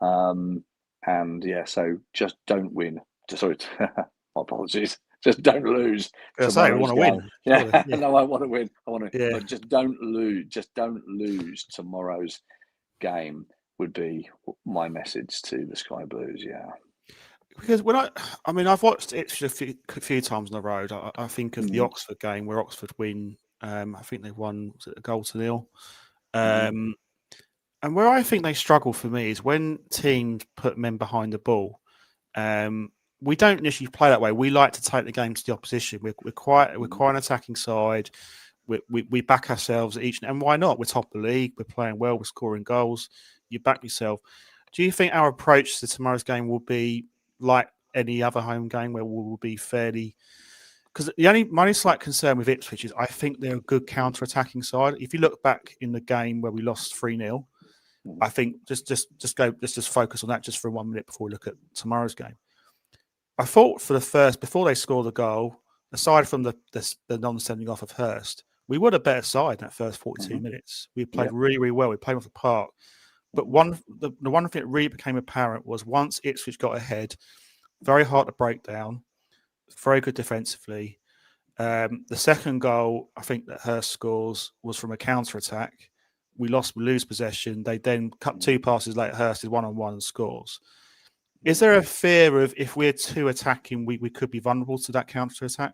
And yeah, so just don't win. Sorry, my apologies. Just don't lose I tomorrow's want to game. win. Yeah, Yeah. no, I want to win. I want to, Yeah. but just don't lose. Just don't lose tomorrow's game would be my message to the Sky Blues. Yeah. Because I've watched Ipswich a few times on the road. I think of the Oxford game where Oxford win. I think they won, was it a 0-0? And where I think they struggle for me is when teams put men behind the ball. We don't initially play that way. We like to take the game to the opposition. We're quite an attacking side. We back ourselves at each, and why not? We're top of the league. We're playing well. We're scoring goals. You back yourself. Do you think our approach to tomorrow's game will be like any other home game, where we will be fairly? Because my only slight concern with Ipswich is I think they're a good counter-attacking side. If you look back in the game where we lost 3-0, I think let's just focus on that just for 1 minute before we look at tomorrow's game. I thought before they scored the goal, aside from the non-sending off of Hurst, we were a better side in that first 42 minutes. We played really, really well. We played off the park. But the one thing that really became apparent was once Ipswich got ahead, very hard to break down, very good defensively. The second goal, I think that Hurst scores, was from a counter-attack. We lose possession. They then cut 2 passes later. Hurst is 1-on-1 and scores. Is there a fear of if we're too attacking, we could be vulnerable to that counter-attack?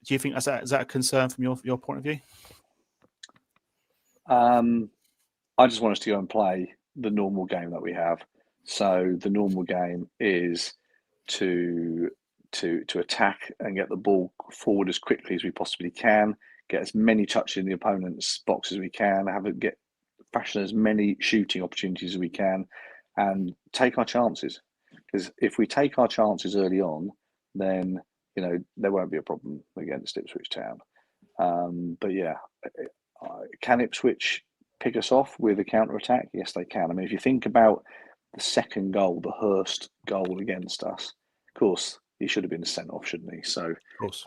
Do you think is that a concern from your point of view? I just want us to go and play the normal game that we have. So the normal game is to attack and get the ball forward as quickly as we possibly can, get as many touches in the opponent's box as we can, fashion as many shooting opportunities as we can, and take our chances. Because if we take our chances early on, then there won't be a problem against Ipswich Town. But yeah, can Ipswich pick us off with a counter attack? Yes, they can. I mean, if you think about the second goal, the Hurst goal against us, of course he should have been sent off, shouldn't he? So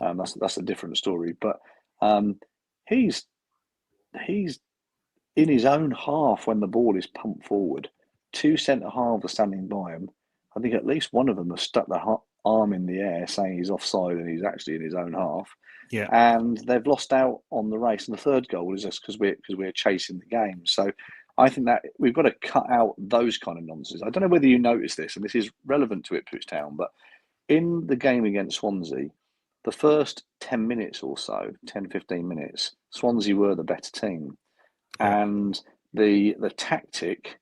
that's a different story. But he's in his own half when the ball is pumped forward. 2 centre halves are standing by him. I think at least one of them has stuck their arm in the air saying he's offside and he's actually in his own half. Yeah. And they've lost out on the race. And the third goal is just because we're chasing the game. So I think that we've got to cut out those kind of nonsense. I don't know whether you noticed this, and this is relevant to Ipswich Town, but in the game against Swansea, the first 10 minutes or so, 10, 15 minutes, Swansea were the better team. Yeah. And the tactic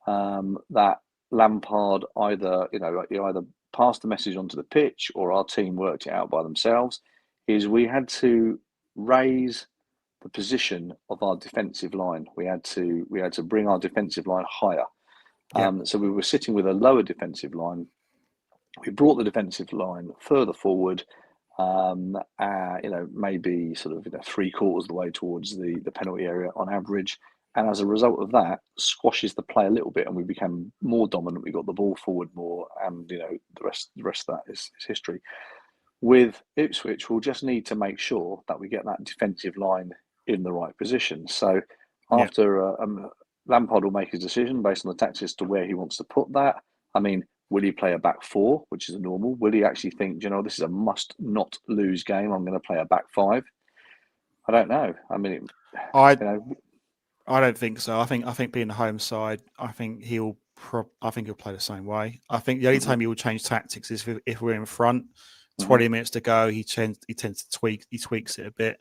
that Lampard either passed the message onto the pitch or our team worked it out by themselves is we had to raise the position of our defensive line. We had to bring our defensive line higher. So we were sitting with a lower defensive line. We brought the defensive line further forward, maybe sort of 3/4 of the way towards the penalty area on average. And as a result of that, squashes the play a little bit, and we became more dominant. We got the ball forward more, and the rest of that is history. With Ipswich, we'll just need to make sure that we get that defensive line in the right position. So after Lampard will make his decision based on the tactics as to where he wants to put that. I mean, will he play a back 4, which is a normal? Will he actually think, this is a must not lose game, I'm going to play a back 5? I don't know. I mean, I don't think so. I think being the home side, I think he'll play the same way. I think the only time he will change tactics is if we're in front. 20 minutes to go, he tends to tweaks it a bit.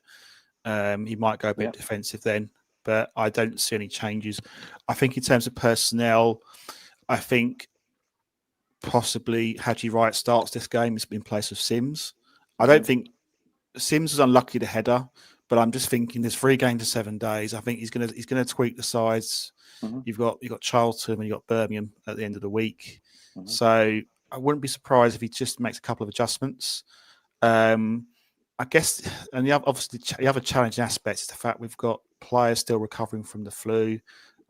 He might go a bit defensive then, but I don't see any changes. I think in terms of personnel, I think possibly Haji Wright starts this game in place of Sims. I don't think Sims was unlucky to header, but I'm just thinking there's 3 games in 7 days. I think he's gonna tweak the sides. You've got Charlton and you've got Birmingham at the end of the week, so I wouldn't be surprised if he just makes a couple of adjustments. I guess, and obviously the other challenging aspect is the fact we've got players still recovering from the flu.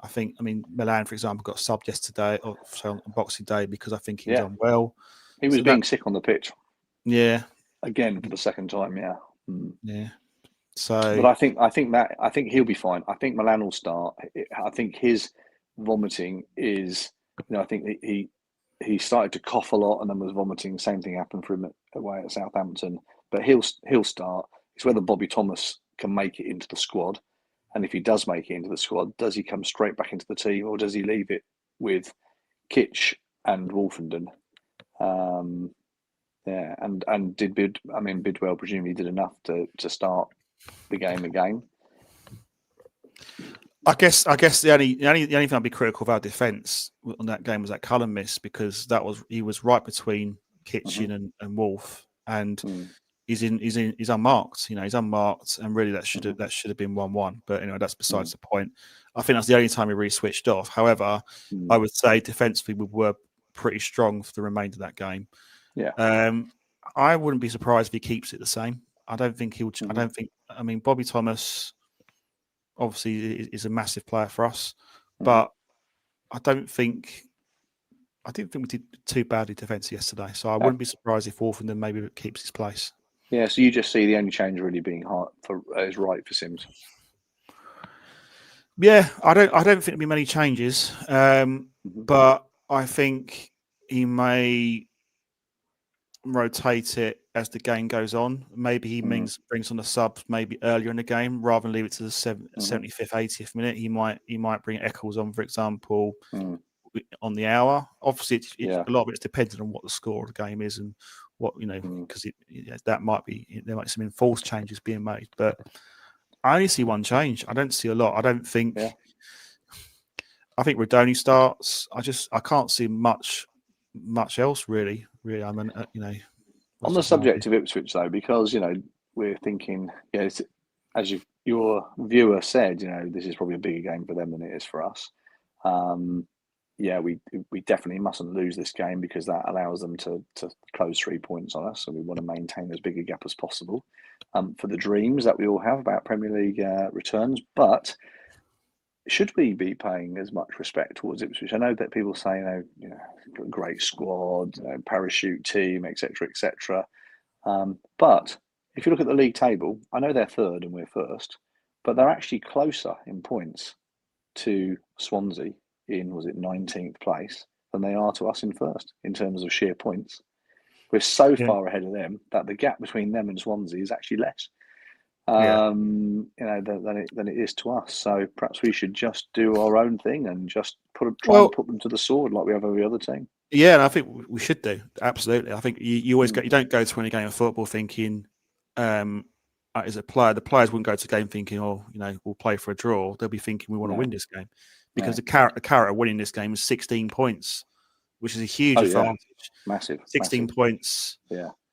I mean, Milan, for example, got subbed yesterday on Boxing Day because I think he was unwell. He was being sick on the pitch. Yeah. Again for the second time. Yeah. Yeah. So, but I think he'll be fine. I think Milan will start. I think his vomiting is, I think he started to cough a lot and then was vomiting. Same thing happened for him away at Southampton. But he'll start. It's whether Bobby Thomas can make it into the squad, and if he does make it into the squad, does he come straight back into the team or does he leave it with Kitch and Wolfenden? And Bidwell presumably did enough to start the game again. I guess the only thing I'd be critical of our defence on that game was that Cullen miss, because he was right between Kitchen and Wolf, and he's unmarked. He's unmarked, and really that should have been 1-1. But that's besides the point. I think that's the only time he really switched off. However, I would say defensively we were pretty strong for the remainder of that game. Yeah. I wouldn't be surprised if he keeps it the same. I don't think he'll. I mean, Bobby Thomas obviously is a massive player for us, but I didn't think we did too badly defensively yesterday. So I wouldn't be surprised if Wolfenden maybe keeps his place. Yeah. So you just see the only change really being is right for Sims. Yeah, I don't think there'll be many changes, but I think he may rotate it as the game goes on. Maybe he brings on the subs maybe earlier in the game rather than leave it to the 75th, 80th minute. He might bring Eccles on, for example, on the hour. Obviously, a lot of it's dependent on what the score of the game is and what because there might be some enforced changes being made. But I only see one change. I don't see a lot. I don't think. Yeah. I think Radoni starts. I can't see much else really. I mean, on the subject of Ipswich though, because we're thinking, as your viewer said, this is probably a bigger game for them than it is for us. We definitely mustn't lose this game because that allows them to close 3 points on us. So we want to maintain as big a gap as possible for the dreams that we all have about Premier League returns. But should we be paying as much respect towards Ipswich? I know that people say, great squad, parachute team, etc., etc. But if you look at the league table, I know they're third and we're first, but they're actually closer in points to Swansea in 19th place than they are to us in first in terms of sheer points. We're so far ahead of them that the gap between them and Swansea is actually less. Than it is to us. So perhaps we should just do our own thing and just try and put them to the sword like we have every other team. Yeah, and I think we should do. Absolutely. I think you always you don't go to any game of football thinking as a player, the players wouldn't go to the game thinking, we'll play for a draw. They'll be thinking we want to win this game. Because the carrot of winning this game is 16 points, which is a huge advantage. Massive. 16 points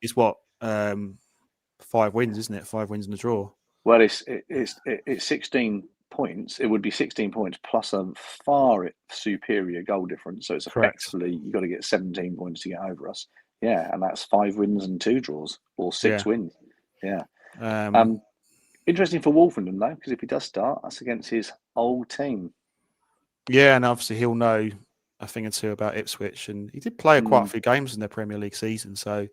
is what 5 wins, isn't it? 5 wins in a draw. Well, it's 16 points. It would be 16 points plus a far superior goal difference. So it's effectively you've got to get 17 points to get over us. Yeah, and that's 5 wins and 2 draws or 6 wins. Yeah. Interesting for Wolfenden though, because if he does start, that's against his old team. Yeah, and obviously he'll know a thing or two about Ipswich, and he did play quite a few games in their Premier League season. So.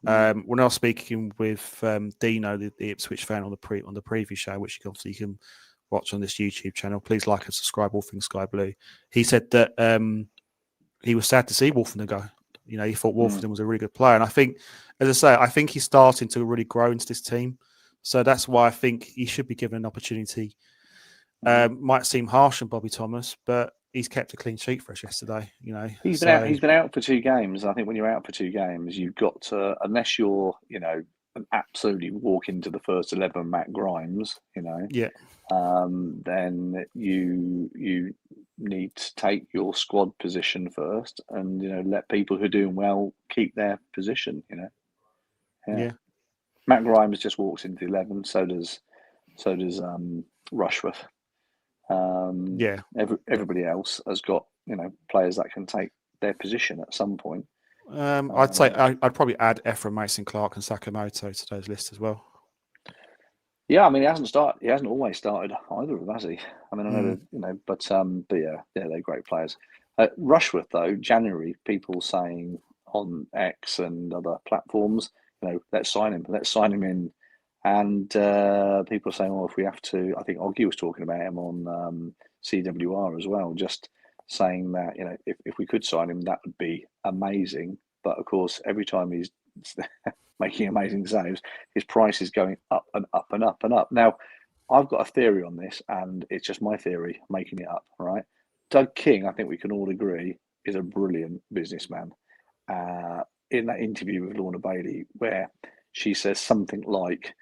We're now speaking with Dino, the Ipswich fan, on the preview show, which you can watch on this YouTube channel. Please like and subscribe, All Things Sky Blue. He said that he was sad to see Wolfenden go. He thought Wolfenden was a really good player, and I think, as I say, he's starting to really grow into this team. So that's why I think he should be given an opportunity. Might seem harsh on Bobby Thomas, but he's kept a clean sheet for us yesterday. He's been out for 2 games. I think when you're out for 2 games, you've got to, unless you're absolutely walk into the first 11 Matt Grimes, then you need to take your squad position first, and let people who are doing well keep their position. Matt Grimes just walks into the 11. So does Rushworth. Everybody else has got players that can take their position at some point. I'd say I'd probably add Ephraim, Mason Clark, and Sakamoto to those lists as well. Yeah, I mean he hasn't always started either of them, has he? I mean I know but they're great players. Rushworth though, January, people saying on X and other platforms, let's sign him in And people are saying, well, if we have to, I think Oggy was talking about him on CWR as well, just saying that, if we could sign him, that would be amazing. But of course, every time he's making amazing saves, his price is going up and up and up and up. Now, I've got a theory on this, and it's just my theory, making it up, right? Doug King, I think we can all agree, is a brilliant businessman. In that interview with Lorna Bailey, where she says something like,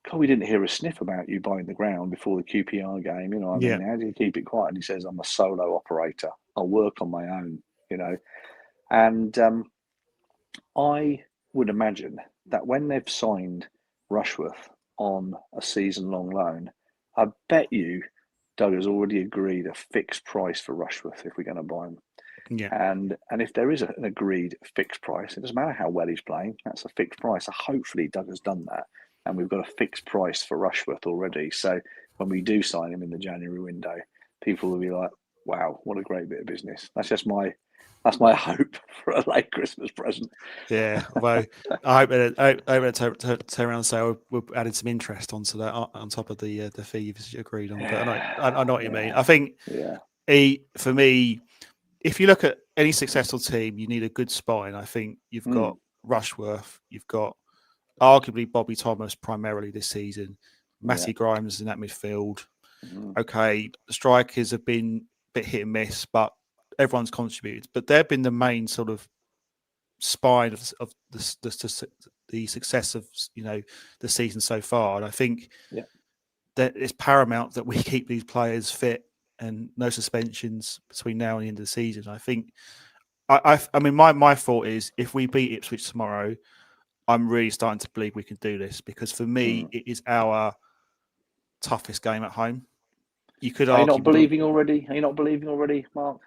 God, we didn't hear a sniff about you buying the ground before the QPR game. I mean, how do you keep it quiet? And he says, I'm a solo operator. I'll work on my own, And I would imagine that when they've signed Rushworth on a season-long loan, I bet you Doug has already agreed a fixed price for Rushworth if we're going to buy him. Yeah. And if there is an agreed fixed price, it doesn't matter how well he's playing. That's a fixed price. So hopefully Doug has done that, and we've got a fixed price for Rushworth already. So when we do sign him in the January window, people will be like, "Wow, what a great bit of business." That's my hope for a late Christmas present. Yeah, well, I hope that turn around and say we're adding some interest onto that on top of the fee you've agreed on. But I know what you mean. I think for me, if you look at any successful team, you need a good spine. I think you've got Rushworth, you've got arguably Bobby Thomas primarily this season, Matty Grimes in that midfield. Okay, the strikers have been a bit hit and miss, but everyone's contributed. But they've been the main sort of spine of the success of the season so far. And I think that it's paramount that we keep these players fit and no suspensions between now and the end of the season. I think, I mean, my thought is if we beat Ipswich tomorrow, I'm really starting to believe we can do this, because for me, it is our toughest game at home. You could argue. Are you not believing already, Mark?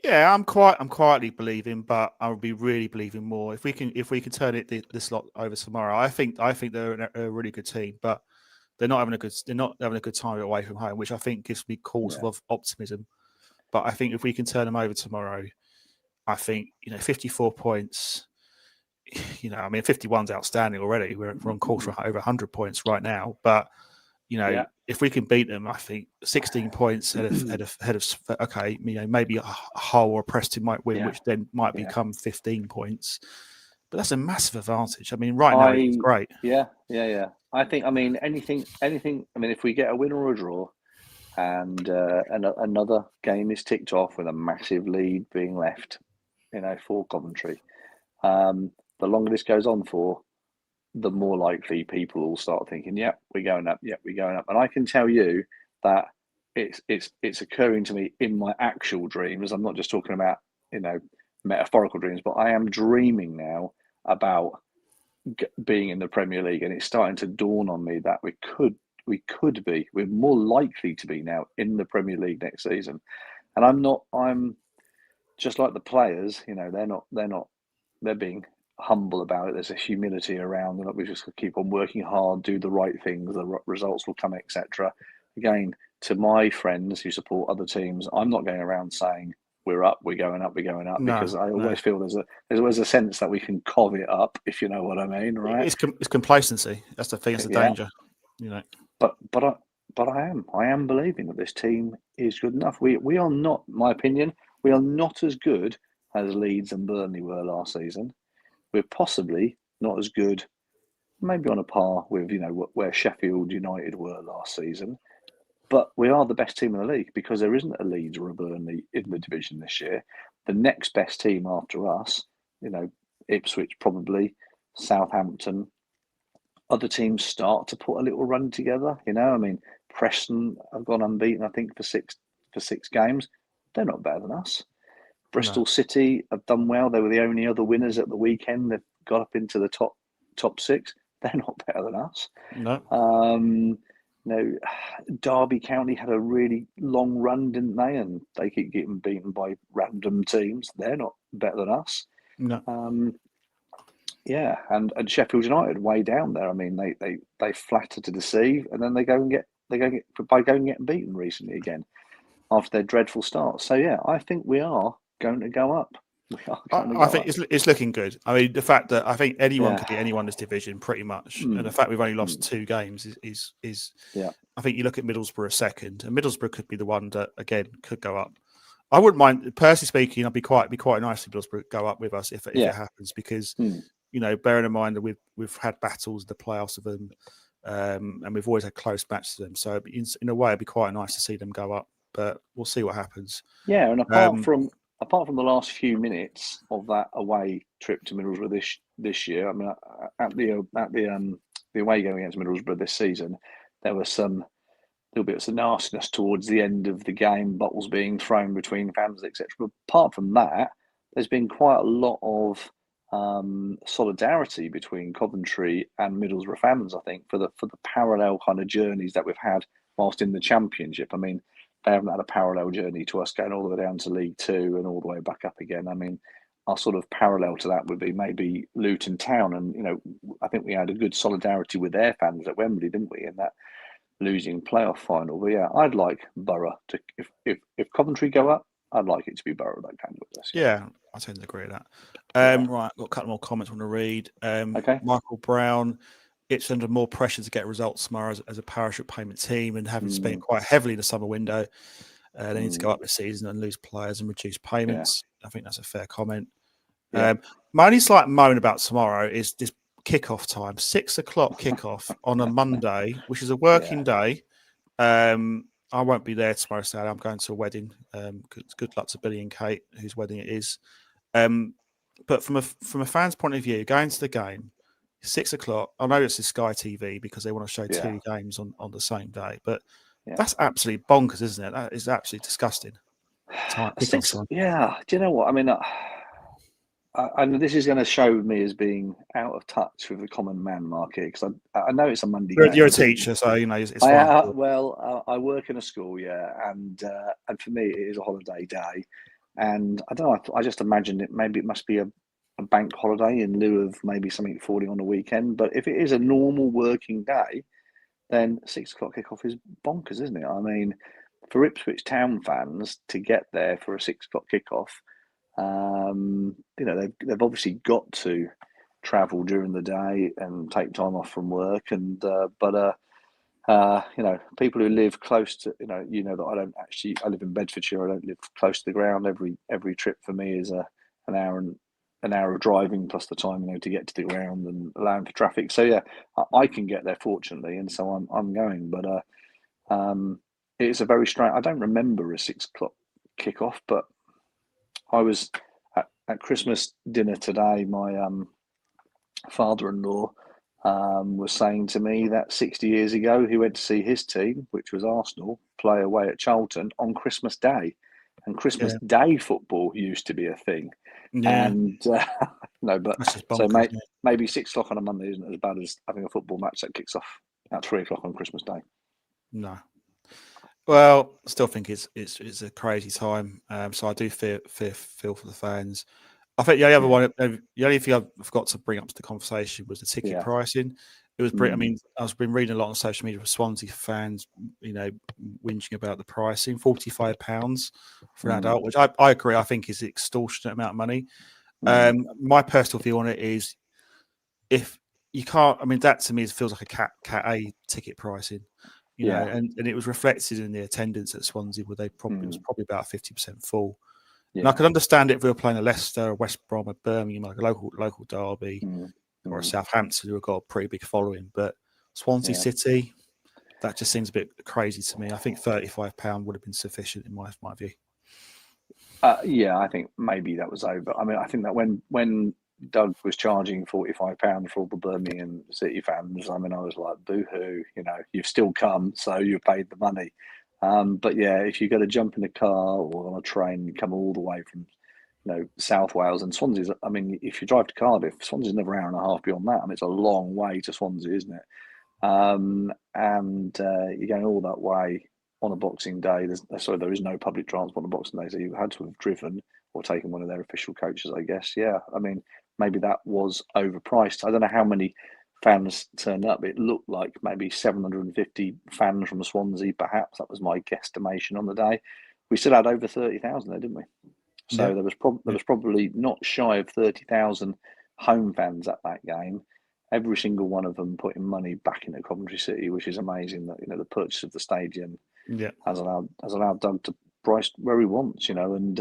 Yeah, I'm quietly believing, but I would be really believing more if we can turn this lot over tomorrow. I think they're a really good team, but they're not having a good time away from home, which I think gives me cause of optimism. But I think if we can turn them over tomorrow, I think 54 points. I mean, 51's outstanding already. We're on course for over 100 points right now, but. If we can beat them, I think 16 points ahead of okay, maybe a Hull or Preston might win, which then might become 15 points. But that's a massive advantage. I mean, right now it's great. Yeah. I think, anything. I mean, if we get a win or a draw, and another game is ticked off with a massive lead being left, for Coventry, the longer this goes on for, the more likely people will start thinking, we're going up. And I can tell you that it's occurring to me in my actual dreams. I'm not just talking about, metaphorical dreams, but I am dreaming now about being in the Premier League, and it's starting to dawn on me that we're more likely to be now in the Premier League next season. And I'm just like the players, they're being humble about it. There's a humility around them. We just keep on working hard, do the right things, the results will come, etc. Again, to my friends who support other teams, I'm not going around saying we're up, we're going up, because I always feel there's always a sense that we can cov it up, if you know what I mean, right? It's complacency. That's the thing. It's the danger, But I am believing that this team is good enough. We are not, in my opinion, we are not as good as Leeds and Burnley were last season. We're possibly not as good, maybe on a par with, where Sheffield United were last season. But we are the best team in the league, because there isn't a Leeds or a Burnley in the division this year. The next best team after us, Ipswich probably, Southampton, other teams start to put a little run together. I mean, Preston have gone unbeaten, I think, for six games. They're not better than us. Bristol City have done well. They were the only other winners at the weekend. They've got up into the top six. They're not better than us. No. Derby County had a really long run, didn't they? And they keep getting beaten by random teams. They're not better than us. No. And Sheffield United way down there. I mean, they flatter to deceive, and then they go and get beaten recently again after their dreadful start. So I think we are going to go up. I think it's looking good. I mean, the fact that I think anyone could be anyone in this division pretty much, and the fact we've only lost 2 games is I think you look at Middlesbrough second, and Middlesbrough could be the one that again could go up. I wouldn't mind, personally speaking. I'd be quite nice if Middlesbrough go up with us if it happens, because bearing in mind that we've had battles in the playoffs of them, and we've always had close matches to them. So in a way, it'd be quite nice to see them go up, but we'll see what happens. Yeah, and apart from the last few minutes of that away trip to Middlesbrough this year, I mean, at the away game against Middlesbrough this season, there was some little bits of nastiness towards the end of the game, bottles being thrown between fans, etc. But apart from that, there's been quite a lot of solidarity between Coventry and Middlesbrough fans, I think, for the parallel kind of journeys that we've had whilst in the Championship. I mean, they haven't had a parallel journey to us going all the way down to League Two and all the way back up again. I mean, our sort of parallel to that would be maybe Luton Town, and I think we had a good solidarity with their fans at Wembley, didn't we, in that losing playoff final? But yeah, I'd like Borough to, if Coventry go up, I'd like it to be Borough that can with us. Yeah, I tend to agree with that. Right, got a couple more comments I want to read. Okay. Michael Brown, it's under more pressure to get results tomorrow as a parachute payment team, and having spent quite heavily in the summer window. They need to go up this season and lose players and reduce payments. I think that's a fair comment. My only slight moan about tomorrow is this kickoff time, 6 o'clock kickoff on a Monday, which is a working day. I won't be there tomorrow Saturday. I'm going to a wedding. Good luck to Billy and Kate, whose wedding it is. But from a fan's point of view, going to the game, 6 o'clock. I know it's Sky TV because they want to show 2 games on the same day, but that's absolutely bonkers, isn't it? That is absolutely disgusting. Do you know what? I mean, I know this is going to show me as being out of touch with the common man market, because I know it's a Monday game. You're a teacher, so it's fine. I work in a school, and for me it is a holiday day, and I don't know. I just imagined it must be a bank holiday in lieu of maybe something falling on a weekend. But if it is a normal working day, then 6 o'clock kickoff is bonkers, isn't it? I mean, for Ipswich Town fans to get there for a 6 o'clock kickoff, they've obviously got to travel during the day and take time off from work, and people who live close to, that I live in Bedfordshire. I don't live close to the ground. Every trip for me is an hour of driving plus the time to get to the ground and allowing for traffic. So yeah, I can get there fortunately, and so I'm going. But it's a very strange. I don't remember a 6 o'clock kickoff, but I was at Christmas dinner today. My father-in-law was saying to me that 60 years ago he went to see his team, which was Arsenal, play away at Charlton on Christmas Day, and Christmas Day football used to be a thing. Yeah. And but bonkers, so maybe 6 o'clock on a Monday isn't as bad as having a football match that kicks off at 3 o'clock on Christmas Day. No. Well, I still think it's a crazy time. So I do feel for the fans. I think the only thing I forgot to bring up to the conversation was the ticket pricing. It was I mean, I've been reading a lot on social media with Swansea fans, whinging about the pricing, £45 for an adult, which I agree. I think is an extortionate amount of money. My personal view on it is, if you can't, I mean, that to me feels like a Cat A ticket pricing. And it was reflected in the attendance at Swansea, where it was probably about 50% full. Yeah. And I could understand it if we were playing a Leicester, a West Brom, a Birmingham, like a local derby, or a Southampton, who have got a pretty big following. But Swansea City, that just seems a bit crazy to me. I think £35 would have been sufficient in my view. I think maybe that was over. I mean, I think that when Doug was charging £45 for all the Birmingham City fans, I mean, I was like, boo-hoo, you've still come, so you paid the money. But yeah, if you've got to jump in a car or on a train and come all the way from, South Wales, and Swansea's, I mean, if you drive to Cardiff, Swansea's another hour and a half beyond that. I mean, it's a long way to Swansea, isn't it? And you're going all that way on a Boxing Day. There is no public transport on a Boxing Day, so you had to have driven or taken one of their official coaches, I guess. Yeah, I mean, maybe that was overpriced. I don't know how many fans turned up. It looked like maybe 750 fans from Swansea, perhaps. That was my guesstimation on the day. We still had over 30,000 there, didn't we? So there was probably not shy of 30,000 home fans at that game. Every single one of them putting money back into Coventry City, which is amazing. That the purchase of the stadium has allowed Doug to price where he wants. And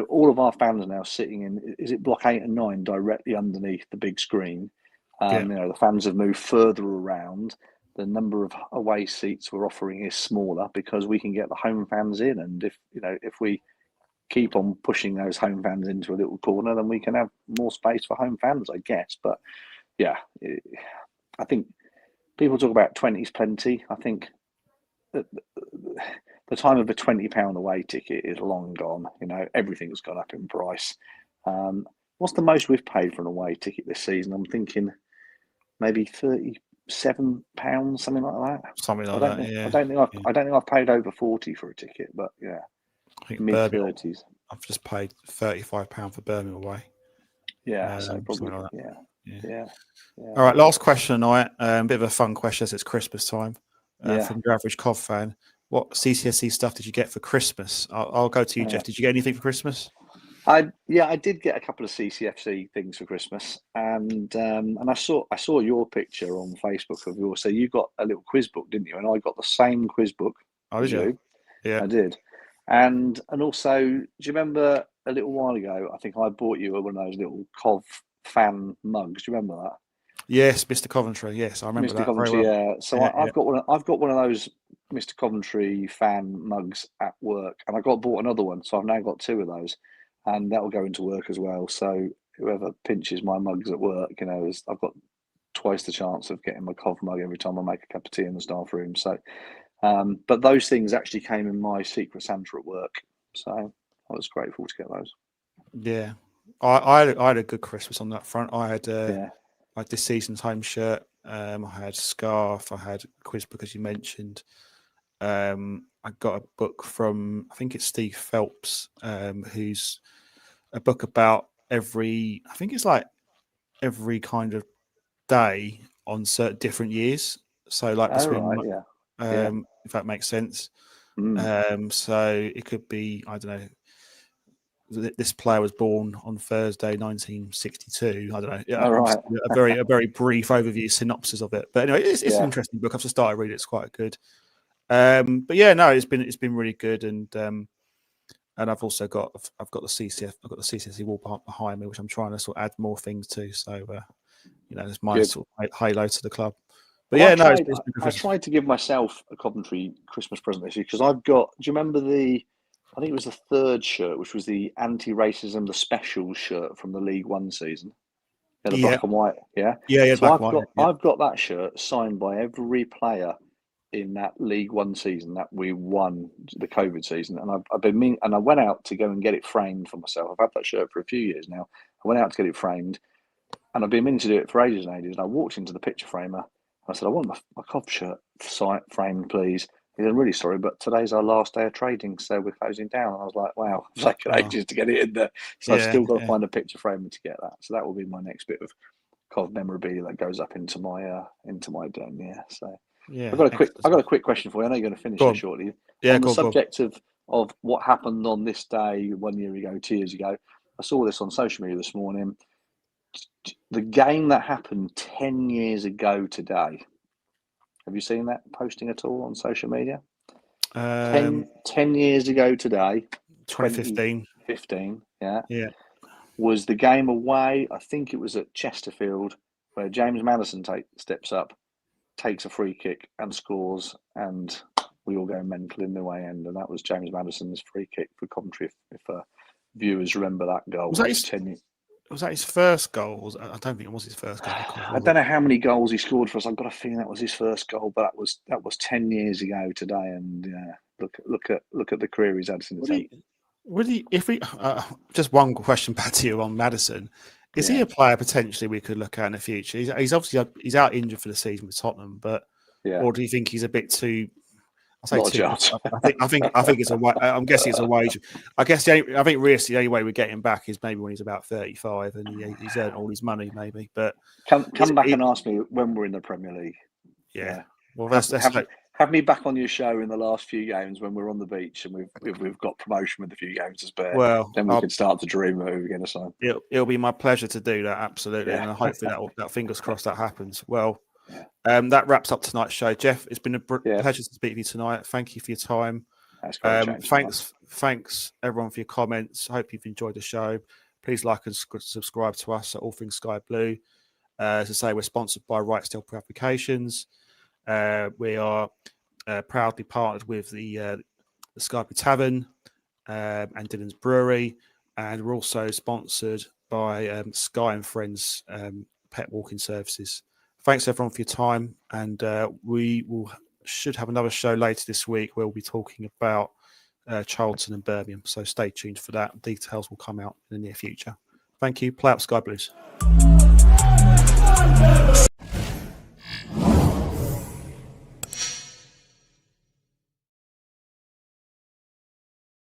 all of our fans are now sitting in, is it block 8 and 9, directly underneath the big screen. The fans have moved further around. The number of away seats we're offering is smaller because we can get the home fans in. And if we keep on pushing those home fans into a little corner, then we can have more space for home fans, I guess. But yeah, I think people talk about 20's plenty. I think the time of a £20 away ticket is long gone. Everything's gone up in price. What's the most we've paid for an away ticket this season? I'm thinking maybe £37, something like that. Something like that. Yeah. I don't think I've paid over 40 for a ticket, but yeah, I think mid-30s. I've just paid £35 for Birmingham away. Yeah, so probably like yeah. All right, last question tonight. A bit of a fun question as it's Christmas time. From your average Cov fan, what CCSE stuff did you get for Christmas? I'll go to you, Jeff. Did you get anything for Christmas? I did get a couple of CCFC things for Christmas, and I saw your picture on Facebook of yours. So you got a little quiz book, didn't you? And I got the same quiz book. Oh, did you? Yeah, I did. And also, do you remember a little while ago? I think I bought you one of those little Cov fan mugs. Do you remember that? Yes, Mr. Coventry. Yes, I remember Mr. that Coventry, very well. yeah. So I've got one of those Mr. Coventry fan mugs at work, and I bought another one. So I've now got 2 of those, and that will go into work as well. So whoever pinches my mugs at work, I've got twice the chance of getting my Cov mug every time I make a cup of tea in the staff room. So, but those things actually came in my Secret Santa at work, so I was grateful to get those. Yeah, I had a good Christmas on that front. I had this season's home shirt. I had a scarf. I had a quiz book, as you mentioned. I got a book from, I think it's Steve Phelps, who's a book about every kind of day on certain different years. So if that makes sense. So it could be, I don't know, this player was born on Thursday, 1962. I don't know. Yeah, a very brief overview, synopsis of it. But anyway, it's an interesting book. I've just started reading it. It's quite good. But yeah, no, it's been really good, and I've also got the CCSE wall behind me, which I'm trying to sort of add more things to. So it's my sort of halo to the club. But I tried to give myself a Coventry Christmas present this year because I've got. Do you remember I think it was the 3rd shirt, which was the anti-racism, the special shirt from the League One season. The black and white, yeah. So I've got that shirt signed by every player in that League One season that we won, the COVID season, and I went out to go and get it framed for myself. I've had that shirt for a few years now. I went out to get it framed, and I've been meaning to do it for ages and ages. And I walked into the picture framer, and I said, "I want my Cov shirt framed, please." He said, "I'm really sorry, but today's our last day of trading, so we're closing down." And I was like, "Wow, it's taken ages to get it in there." So I've still got to find a picture framer to get that. So that will be my next bit of Cov memorabilia that goes up into my den. Yeah. So I've got a quick question for you. I know you're going to finish it shortly. Yeah. On the subject of what happened on this day 1 year ago, 2 years ago, I saw this on social media this morning. The game that happened 10 years ago today. Have you seen that posting at all on social media? 10 years ago today, 2015. Yeah. Was the game away? I think it was at Chesterfield, where James Maddison steps up, takes a free kick and scores, and we all go mental in the way end. And that was James Maddison's free kick for Coventry. If viewers remember that goal, was that his first goal? I don't think it was his first goal. I don't know how many goals he scored for us. I've got a feeling that was his first goal, but that was 10 years ago today. And look at the career he's had since then. Just one question back to you on Maddison. Is he a player potentially we could look at in the future? He's obviously out injured for the season with Tottenham, but or do you think he's a bit too? I think it's a. I'm guessing it's a wage. I guess I think realistically the only way we get him back is maybe when he's about 35 and he's earned all his money, maybe. But come back and ask me when we're in the Premier League. Yeah. Well, Have me back on your show in the last few games when we're on the beach and we've got promotion with a few games to spare. Well, then we can start to dream of who we're going to sign. It'll be my pleasure to do that, absolutely, and hopefully that fingers crossed that happens. Well, that wraps up tonight's show. Jeff, it's been a pleasure to speak to you tonight. Thank you for your time. That's great. Thanks everyone for your comments. I hope you've enjoyed the show. Please like and subscribe to us at All Things Sky Blue. As I say, we're sponsored by Right Steel Applications. We are proudly partnered with the Sky Blue Tavern and Dylan's Brewery, and we're also sponsored by Sky and Friends Pet Walking Services. Thanks everyone for your time, and we should have another show later this week where we'll be talking about Charlton and Birmingham. So stay tuned for that. Details will come out in the near future. Thank you. Play up Sky Blues.